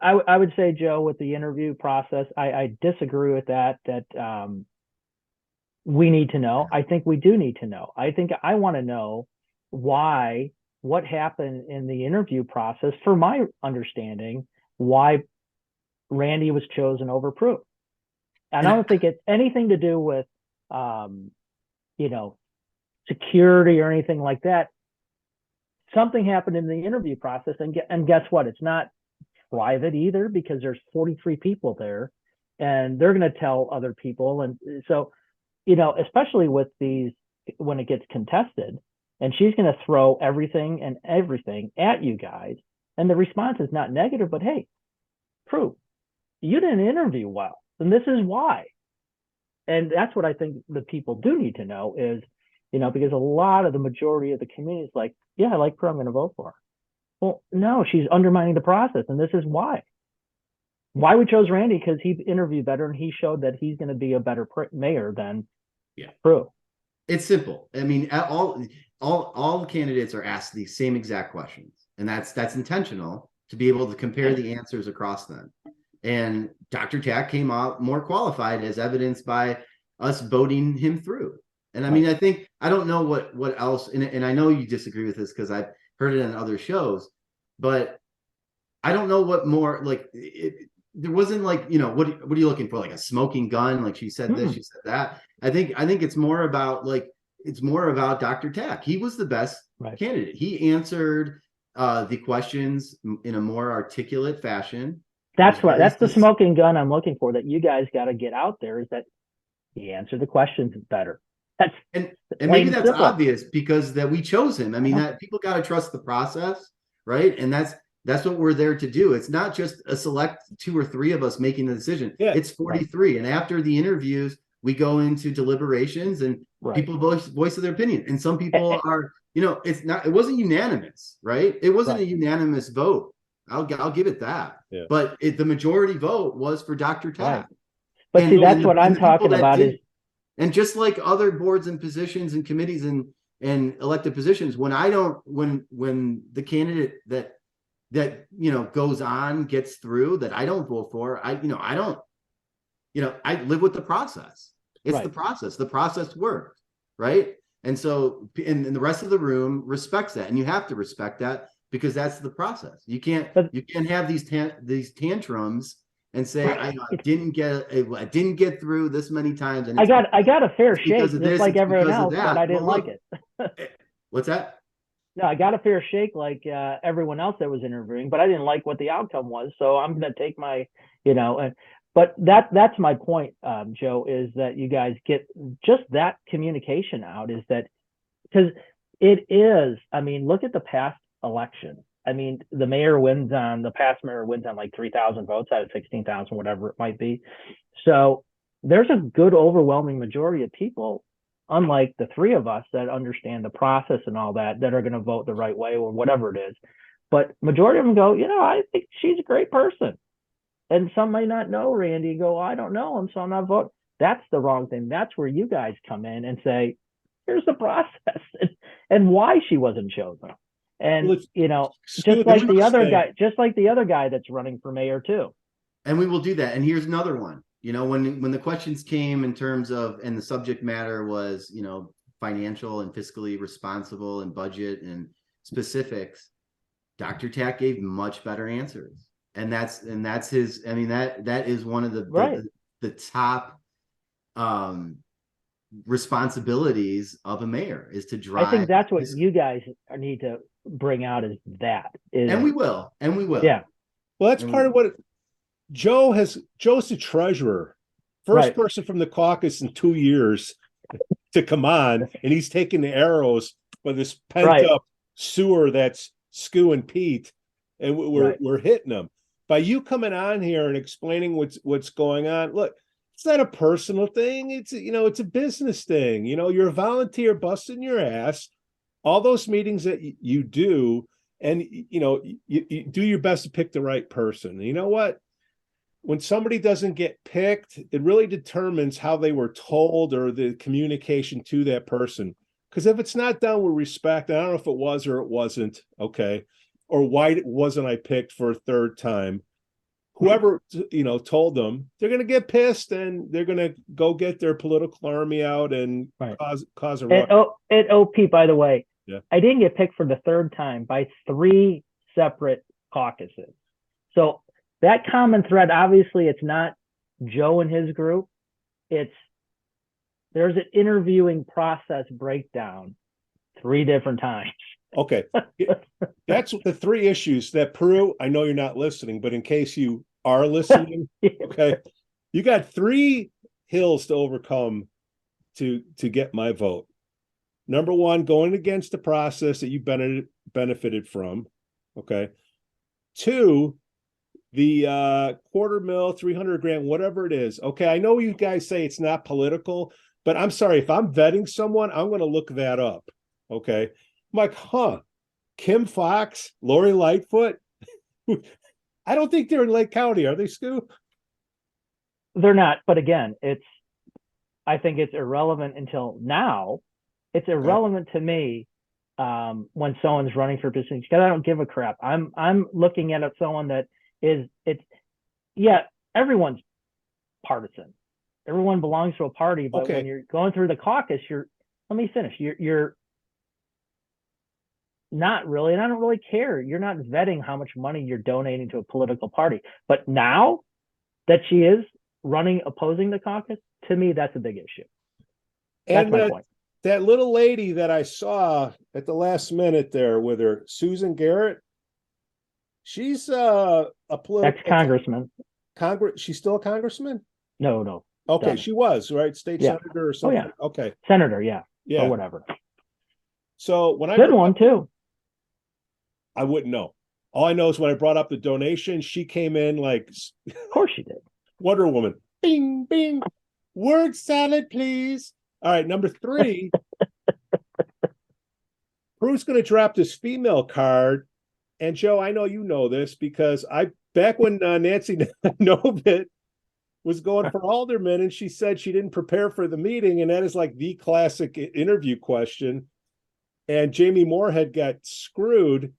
I would say, Joe, with the interview process, I disagree with that we need to know. I think we do need to know. I want to know what happened in the interview process, for my understanding, why Randy was chosen over Prue. And I don't think it's anything to do with, security or anything like that. Something happened in the interview process, and guess what? It's not private either, because there's 43 people there, and they're going to tell other people. And so, especially with these, when it gets contested, and she's going to throw everything at you guys, and the response is not negative, but hey, Prue, you didn't interview well, and this is why. And that's what I think the people do need to know is, because a lot of the majority of the community is like, yeah, I like Prue, I'm going to vote for her. Well, no, she's undermining the process, and this is why. Why we chose Randy? Because he interviewed better, and he showed that he's going to be a better mayor than Prue. It's simple. I mean, all candidates are asked the same exact questions, and that's intentional to be able to compare the answers across them. And Dr. Tack came out more qualified, as evidenced by us voting him through. And I mean, I don't know what else, and I know you disagree with this because I've heard it on other shows, but I don't know what more, like, there wasn't like, what are you looking for? Like a smoking gun? Like she said this, she said that. I think it's more about Dr. Tack. He was the best candidate. He answered the questions in a more articulate fashion. That's right. That's the smoking gun I'm looking for, that you guys got to get out there, is that he answered the questions better. And maybe that's obvious because that we chose him. I mean, that people got to trust the process, right? And that's what we're there to do. It's not just a select 2 or 3 of us making the decision. Yeah, it's 43. And after the interviews, we go into deliberations and people voice their opinion. And some people are, it wasn't unanimous, right? It wasn't a unanimous vote. I'll give it that. Yeah. But the majority vote was for Dr. Tack. But see, that's what I'm talking about is. And just like other boards and positions and committees and elected positions, when the candidate that goes on, gets through, that I don't vote for, I live with the process. It's the process. The process works, right? And so, and the rest of the room respects that, and you have to respect that because that's the process. You can't have these tantrums and say I didn't get through this many times. And I got a fair shake, just like everyone else, but I didn't like it. What's that? No, I got a fair shake like everyone else that was interviewing, but I didn't like what the outcome was. So I'm going to take my, but that's my point, Joe, is that you guys get just that communication out, is that because it is, I mean, look at the past election. I mean, the past mayor wins on like 3,000 votes out of 16,000, whatever it might be. So there's a good overwhelming majority of people, unlike the 3 of us that understand the process and all that are going to vote the right way or whatever it is. But majority of them go, I think she's a great person. And some may not know Randy and go, I don't know him, so I'm not voting. That's the wrong thing. That's where you guys come in and say, here's the process and why she wasn't chosen. And just like the other guy that's running for mayor too. And we will do that. And here's another one. When the questions came in terms of, and the subject matter was, financial and fiscally responsible and budget and specifics, Dr. Tack gave much better answers. And that's his, I mean, that is one of the top responsibilities of a mayor, is to drive. I think that's what you guys need to bring out, is that. And we will. Yeah. Well, that's part of what Joe's the treasurer, first Right. person from the caucus in 2 years to come on, and he's taking the arrows by this pent Right. up sewer that's Skoo and Pete, and Right. we're hitting them. By you coming on here and explaining what's going on, look, it's not a personal thing. It's it's a business thing. You're a volunteer busting your ass, all those meetings that you do, and you do your best to pick the right person. And you know what? When somebody doesn't get picked, it really determines how they were told or the communication to that person. Because if it's not done with respect, I don't know if it was or it wasn't, okay, or why wasn't I picked for a third time? Whoever told them, they're going to get pissed and they're going to go get their political army out and Right. cause a ruckus. At OP, by the way, Yeah. I didn't get picked for the third time by 3 separate caucuses. So that common thread, obviously, it's not Joe and his group. There's an interviewing process breakdown 3 different times. Okay. That's the 3 issues that Peru, I know you're not listening, but in case you are listening, okay, you got 3 hills to overcome to get my vote. Number 1, going against the process that you benefited from. Okay. 2, the $250,000, 300 grand, whatever it is. Okay. I know you guys say it's not political, but I'm sorry, if I'm vetting someone, I'm going to look that up. Okay. I'm like, Kim Fox, Lori Lightfoot. I don't think they're in Lake County. Are they, Skoo? They're not. But again, I think it's irrelevant until now. It's irrelevant to me when someone's running for position because I don't give a crap. I'm looking at someone that everyone's partisan. Everyone belongs to a party, but when you're going through the caucus, let me finish. You're not really, and I don't really care. You're not vetting how much money you're donating to a political party. But now that she is running opposing the caucus, to me, that's a big issue. That's my point. That little lady that I saw at the last minute there with her, Susan Garrett, she's a political ex-congressman. She's still a congressman? No. Okay, done. She was, right? State senator or something? Oh, yeah. Okay. Senator, yeah. Or whatever. So when Good one, too. I wouldn't know. All I know is when I brought up the donation, she came in like... Of course she did. Wonder Woman. Bing, bing. Word salad, please. All right, number 3. Prue's going to drop this female card. And Joe, I know you know this because back when Nancy Novit was going for alderman and she said she didn't prepare for the meeting, and that is like the classic interview question. And Jamie Moorhead got screwed.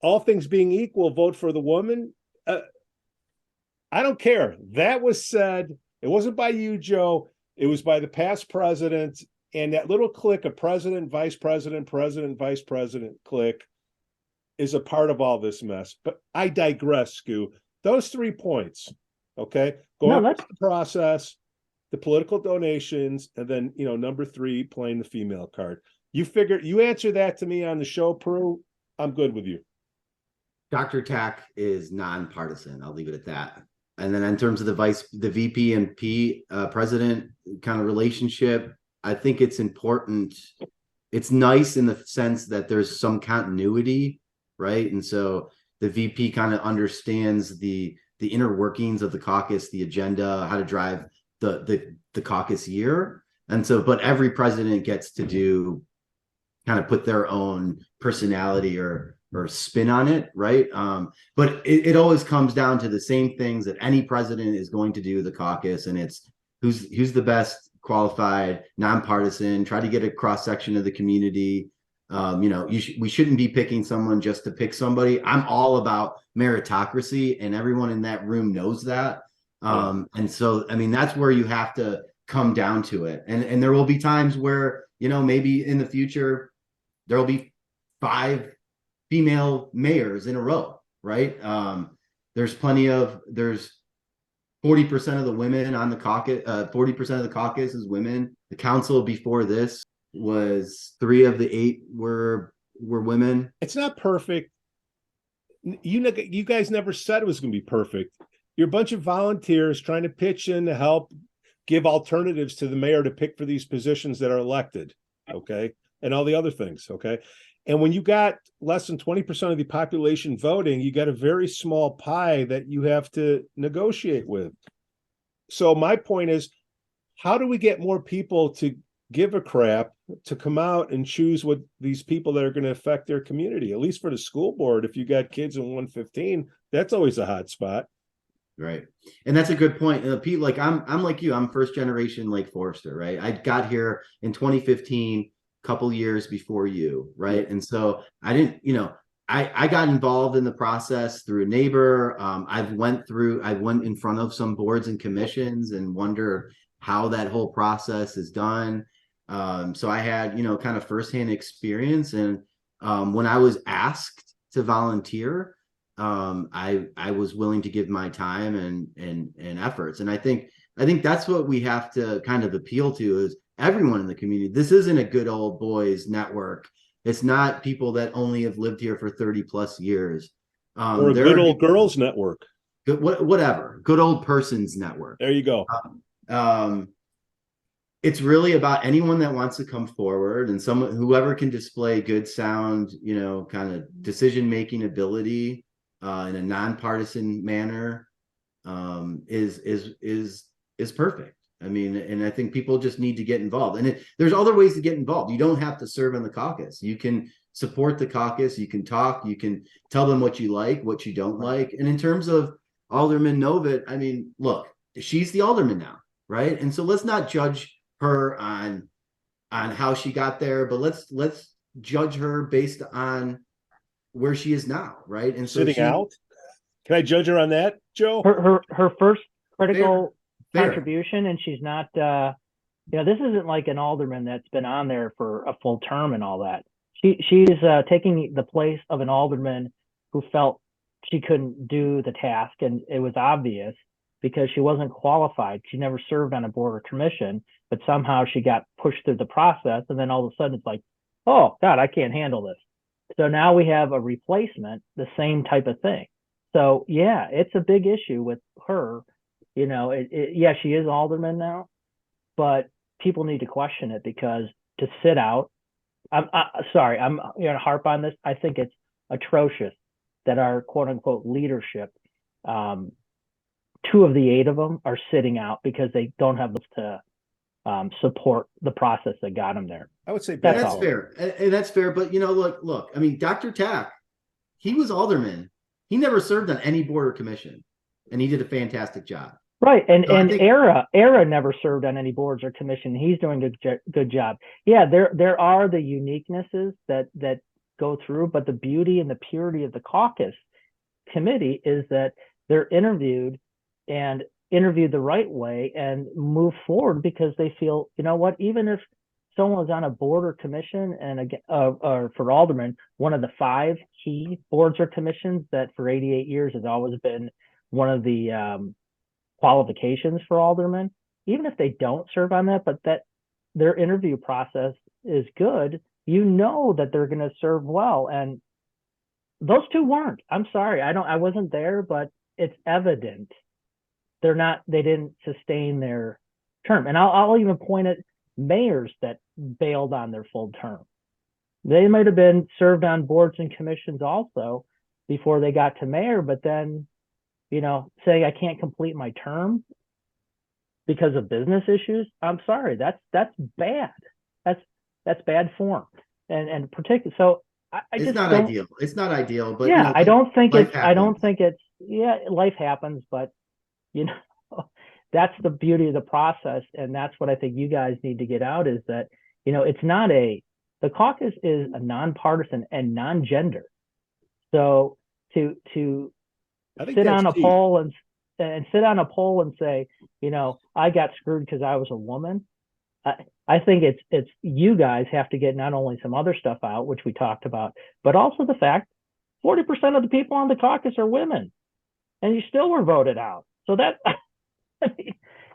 All things being equal, vote for the woman. I don't care. That was said. It wasn't by you, Joe. It was by the past president. And that little clique of president, vice president, vice president clique is a part of all this mess. But I digress, Skoo. Those 3 points, okay? Going through the process, the political donations, and then, number 3, playing the female card. You answer that to me on the show, Peru, I'm good with you. Dr. Tack is nonpartisan. I'll leave it at that. And then in terms of the VP and P president kind of relationship, I think it's important. It's nice in the sense that there's some continuity, right? And so the VP kind of understands the inner workings of the caucus, the agenda, how to drive the caucus year. And so, but every president gets to kind of put their own personality or spin on it, right? But it always comes down to the same things that any president is going to do the caucus, and it's who's the best qualified, nonpartisan, try to get a cross section of the community. We shouldn't be picking someone just to pick somebody. I'm all about meritocracy, and everyone in that room knows that. And so, I mean, that's where you have to come down to it. And there will be times where, maybe in the future, there will be 5 female mayors in a row, right? There's 40% of the women on the caucus, 40% of the caucus is women. The council before this was 3 of the 8 were women. It's not perfect. You guys never said it was going to be perfect. You're a bunch of volunteers trying to pitch in to help give alternatives to the mayor to pick for these positions that are elected, okay? And all the other things, okay? And when you got less than 20% of the population voting, you got a very small pie that you have to negotiate with. So my point is, how do we get more people to give a crap, to come out and choose what these people that are going to affect their community? At least for the school board, if you got kids in 115, that's always a hot spot. Right. And that's a good point. Pete, like I'm like you, I'm first generation Lake Forester, right? I got here in 2015, couple years before you, right? Yeah. And so I didn't, I got involved in the process through a neighbor. I went in front of some boards and commissions and wonder how that whole process is done. So I had, kind of firsthand experience. And when I was asked to volunteer, I was willing to give my time and efforts. And I think that's what we have to kind of appeal to is everyone in the community. This isn't a good old boys network. It's not people that only have lived here for 30 plus years. Or a good old girls network. Whatever. Good old persons network. There you go. It's really about anyone that wants to come forward and whoever can display good sound, kind of decision-making ability in a nonpartisan manner is perfect. I mean, and I think people just need to get involved. And there's other ways to get involved. You don't have to serve in the caucus. You can support the caucus. You can talk. You can tell them what you like, what you don't like. And in terms of Alderman Novitt, I mean, look, she's the alderman now, right? And so let's not judge her on how she got there, but let's judge her based on where she is now, right? And so sitting out. Can I judge her on that, Joe? Her first critical fair contribution, and she's not. This isn't like an alderman that's been on there for a full term and all that. She's taking the place of an alderman who felt she couldn't do the task, and it was obvious because she wasn't qualified. She never served on a board or commission, but somehow she got pushed through the process, and then all of a sudden it's like, oh God, I can't handle this. So now we have a replacement, the same type of thing. So yeah, it's a big issue with her. She is alderman now, but people need to question it because to sit out. I'm going to harp on this. I think it's atrocious that our quote unquote leadership, 2 of the 8 of them are sitting out because they don't have to support the process that got them there. I would say that's fair. And that's fair. But, look, I mean, Dr. Tack, he was alderman. He never served on any board or commission, and he did a fantastic job. Right. And Ara never served on any boards or commission. He's doing a good job. Yeah, there are the uniquenesses that go through, but the beauty and the purity of the caucus committee is that they're interviewed the right way and move forward because they feel, even if someone was on a board or commission and again, or for alderman, one of the 5 key boards or commissions that for 88 years has always been one of the qualifications for aldermen, even if they don't serve on that, but that their interview process is good, that they're going to serve well. And those 2 weren't. I'm sorry. I wasn't there, but it's evident they didn't sustain their term. And I'll even point at mayors that bailed on their full term. They might have been served on boards and commissions also before they got to mayor, but then saying I can't complete my term because of business issues. I'm sorry, that's bad. That's bad form, and particular. So it's not ideal. It's not ideal, but yeah, I don't think it's. Yeah, life happens, but that's the beauty of the process, and that's what I think you guys need to get out is that it's not the caucus is a nonpartisan and non-gender. So to sit on a poll and sit on a poll and say, I got screwed because I was a woman. I think it's you guys have to get not only some other stuff out, which we talked about, but also the fact 40% of the people on the caucus are women, and you still were voted out. So that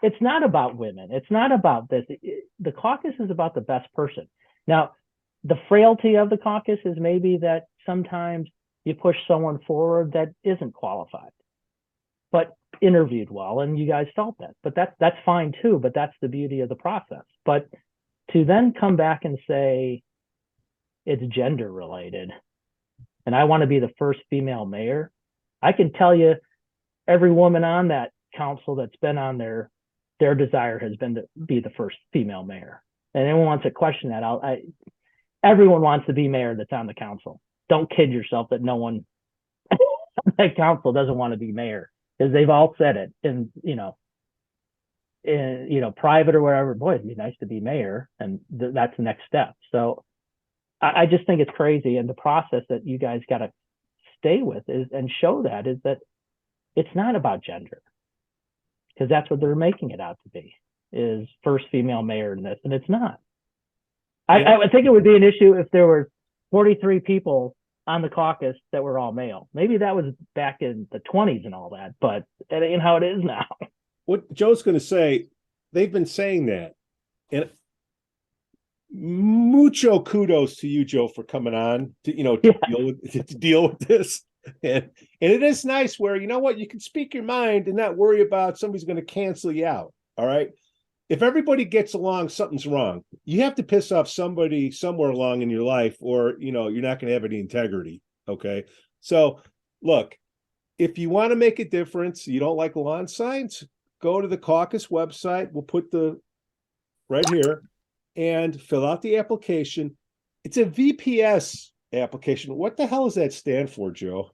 it's not about women. It's not about this. The caucus is about the best person. Now, the frailty of the caucus is maybe that sometimes you push someone forward that isn't qualified. But interviewed well, and you guys felt that. But that's fine too. But that's the beauty of the process. But to then come back and say it's gender related, and I want to be the first female mayor, I can tell you, every woman on that council that's been on there, their desire has been to be the first female mayor. And anyone wants to question that, everyone wants to be mayor that's on the council. Don't kid yourself that no one on that council doesn't want to be mayor, because they've all said it in private or wherever. Boy, it'd be nice to be mayor, and that's the next step. So I just think it's crazy, and the process that you guys got to stay with is and show that is that it's not about gender, because that's what they're making it out to be, is first female mayor in this, and it's not. I would think it would be an issue if there were 43 people on the caucus that were all male. Maybe that was back in the 20s and all that, but it ain't how it is now. What Joe's going to say, they've been saying that. And mucho kudos to you, Joe, for coming on to deal with this. And it is nice where, you know what, you can speak your mind and not worry about somebody's going to cancel you out. All right. If everybody gets along, something's wrong. You have to piss off somebody somewhere along in your life, or, you're not going to have any integrity. Okay. So look, if you want to make a difference, you don't like lawn signs, go to the caucus website. We'll put the right here and fill out the application. It's a VPS application. What the hell does that stand for, Joe?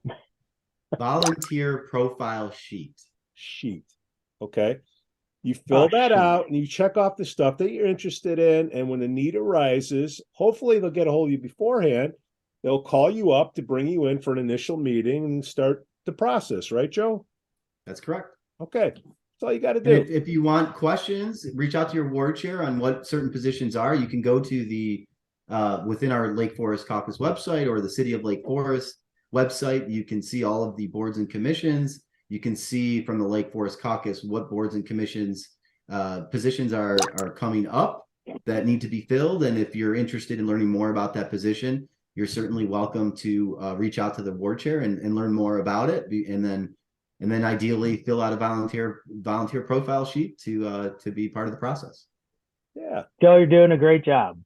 Volunteer profile sheet. Okay. You fill that out and you check off the stuff that you're interested in. And when the need arises, hopefully they'll get a hold of you beforehand. They'll call you up to bring you in for an initial meeting and start the process. Right, Joe? That's correct. Okay. That's all you got to do. If you want questions, reach out to your ward chair on what certain positions are. You can go to the within our Lake Forest Caucus website or the City of Lake Forest website. You can see all of the boards and commissions. You can see from the Lake Forest Caucus what boards and commissions positions are coming up that need to be filled. And if you're interested in learning more about that position, you're certainly welcome to reach out to the ward chair and learn more about it. And then ideally fill out a volunteer profile sheet to be part of the process. Yeah. Joe, you're doing a great job.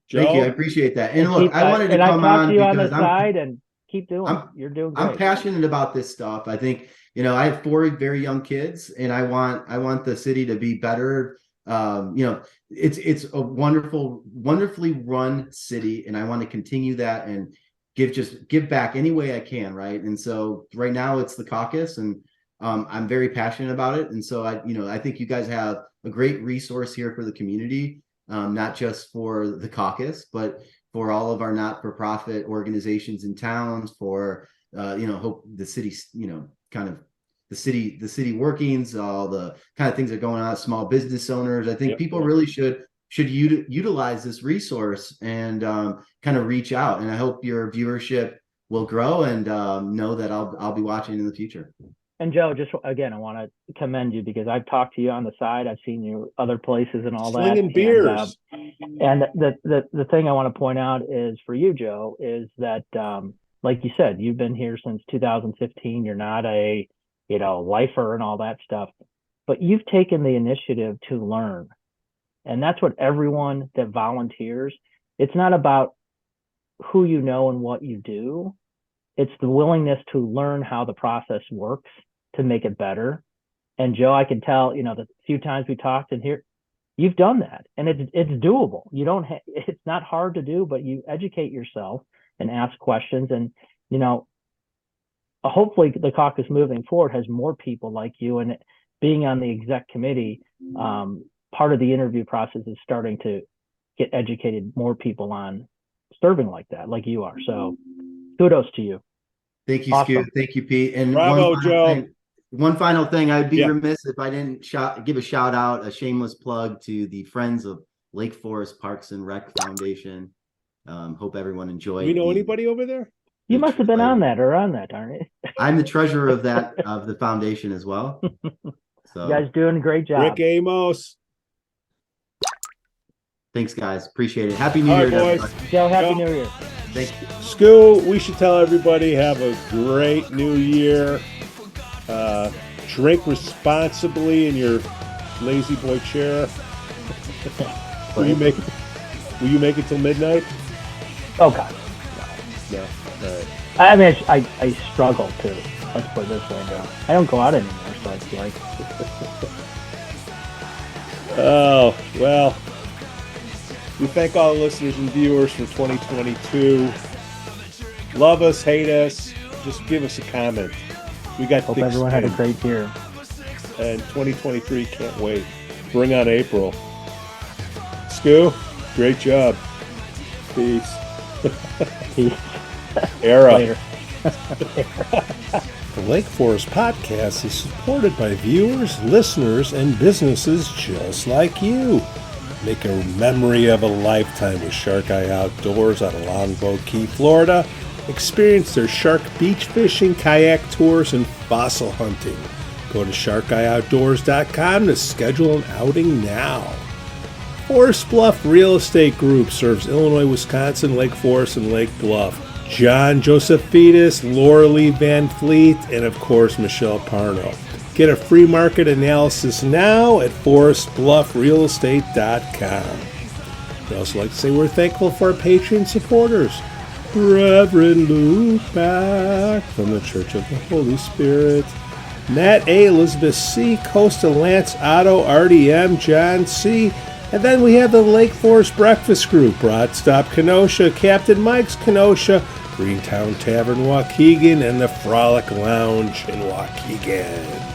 Joe? Thank you. I appreciate that. And look, I wanted to come on you on the because side and keep doing it. You're doing great. I'm passionate about this stuff. I think, I have 4 very young kids, and I want the city to be better. It's a wonderfully run city, and I want to continue that and give back any way I can. Right. And so right now it's the caucus, and I'm very passionate about it. And so I think you guys have a great resource here for the community, not just for the caucus, but for all of our not-for-profit organizations in towns, for hope the city's kind of the city workings, all the kind of things that are going on, small business owners. I think people really should utilize this resource and kind of reach out. And I hope your viewership will grow, and know that I'll be watching in the future. And Joe, just again, I want to commend you, because I've talked to you on the side. I've seen you other places and all Slinging that. beers. And the thing I want to point out is for you, Joe, is that like you said, you've been here since 2015. You're not a lifer and all that stuff, but you've taken the initiative to learn. And that's what everyone that volunteers, it's not about who you know and what you do. It's the willingness to learn how the process works to make it better. And Joe, I can tell, the few times we talked in here, you've done that, and it's doable. It's not hard to do, but you educate yourself and ask questions. And, hopefully the caucus moving forward has more people like you, and being on the exec committee, part of the interview process is starting to get educated more people on serving like that, like you are. So kudos to you. Thank you, Awesome. Skoo. Thank you, Pete. And Bravo, Joe. One final thing, I'd be remiss if I didn't give a shout out, a shameless plug to the Friends of Lake Forest Parks and Rec Foundation. Hope everyone enjoyed. Do you know anybody over there? You must have been on that, aren't you? I'm the treasurer of the foundation as well. So you guys doing a great job. Rick Amos. Thanks, guys. Appreciate it. Happy New Year, boys. Joe, Happy New Year. Thank you. Skoo, we should tell everybody have a great new year. drink responsibly in your lazy boy chair. Will you make it till midnight? Oh God, No. All right. I mean, I struggle to. Let's put it this way. Now. I don't go out anymore, so it's like. Oh, well. We thank all the listeners and viewers for 2022. Love us, hate us, just give us a comment. We got Hope thick everyone had a skin. great year. And 2023 can't wait. Bring on April. Skoo, great job. Peace. Peace. Ara. Later. The Lake Forest Podcast is supported by viewers, listeners, and businesses just like you. Make a memory of a lifetime with Shark Eye Outdoors out of Longboat Key, Florida. Experience their shark beach fishing, kayak tours, and fossil hunting. Go to sharkeyeoutdoors.com to schedule an outing now. Forest Bluff Real Estate Group serves Illinois, Wisconsin, Lake Forest, and Lake Bluff. John Josephidis, Laura Lee Van Fleet, and of course Michelle Parno. Get a free market analysis now at forestbluffrealestate.com. We'd also like to say we're thankful for our Patreon supporters. Reverend Luke Back from the Church of the Holy Spirit. Nat A, Elizabeth C, Costa Lance, Otto, RDM, John C. And then we have the Lake Forest Breakfast Group, Broad Stop Kenosha, Captain Mike's Kenosha, Greentown Tavern Waukegan, and the Frolic Lounge in Waukegan.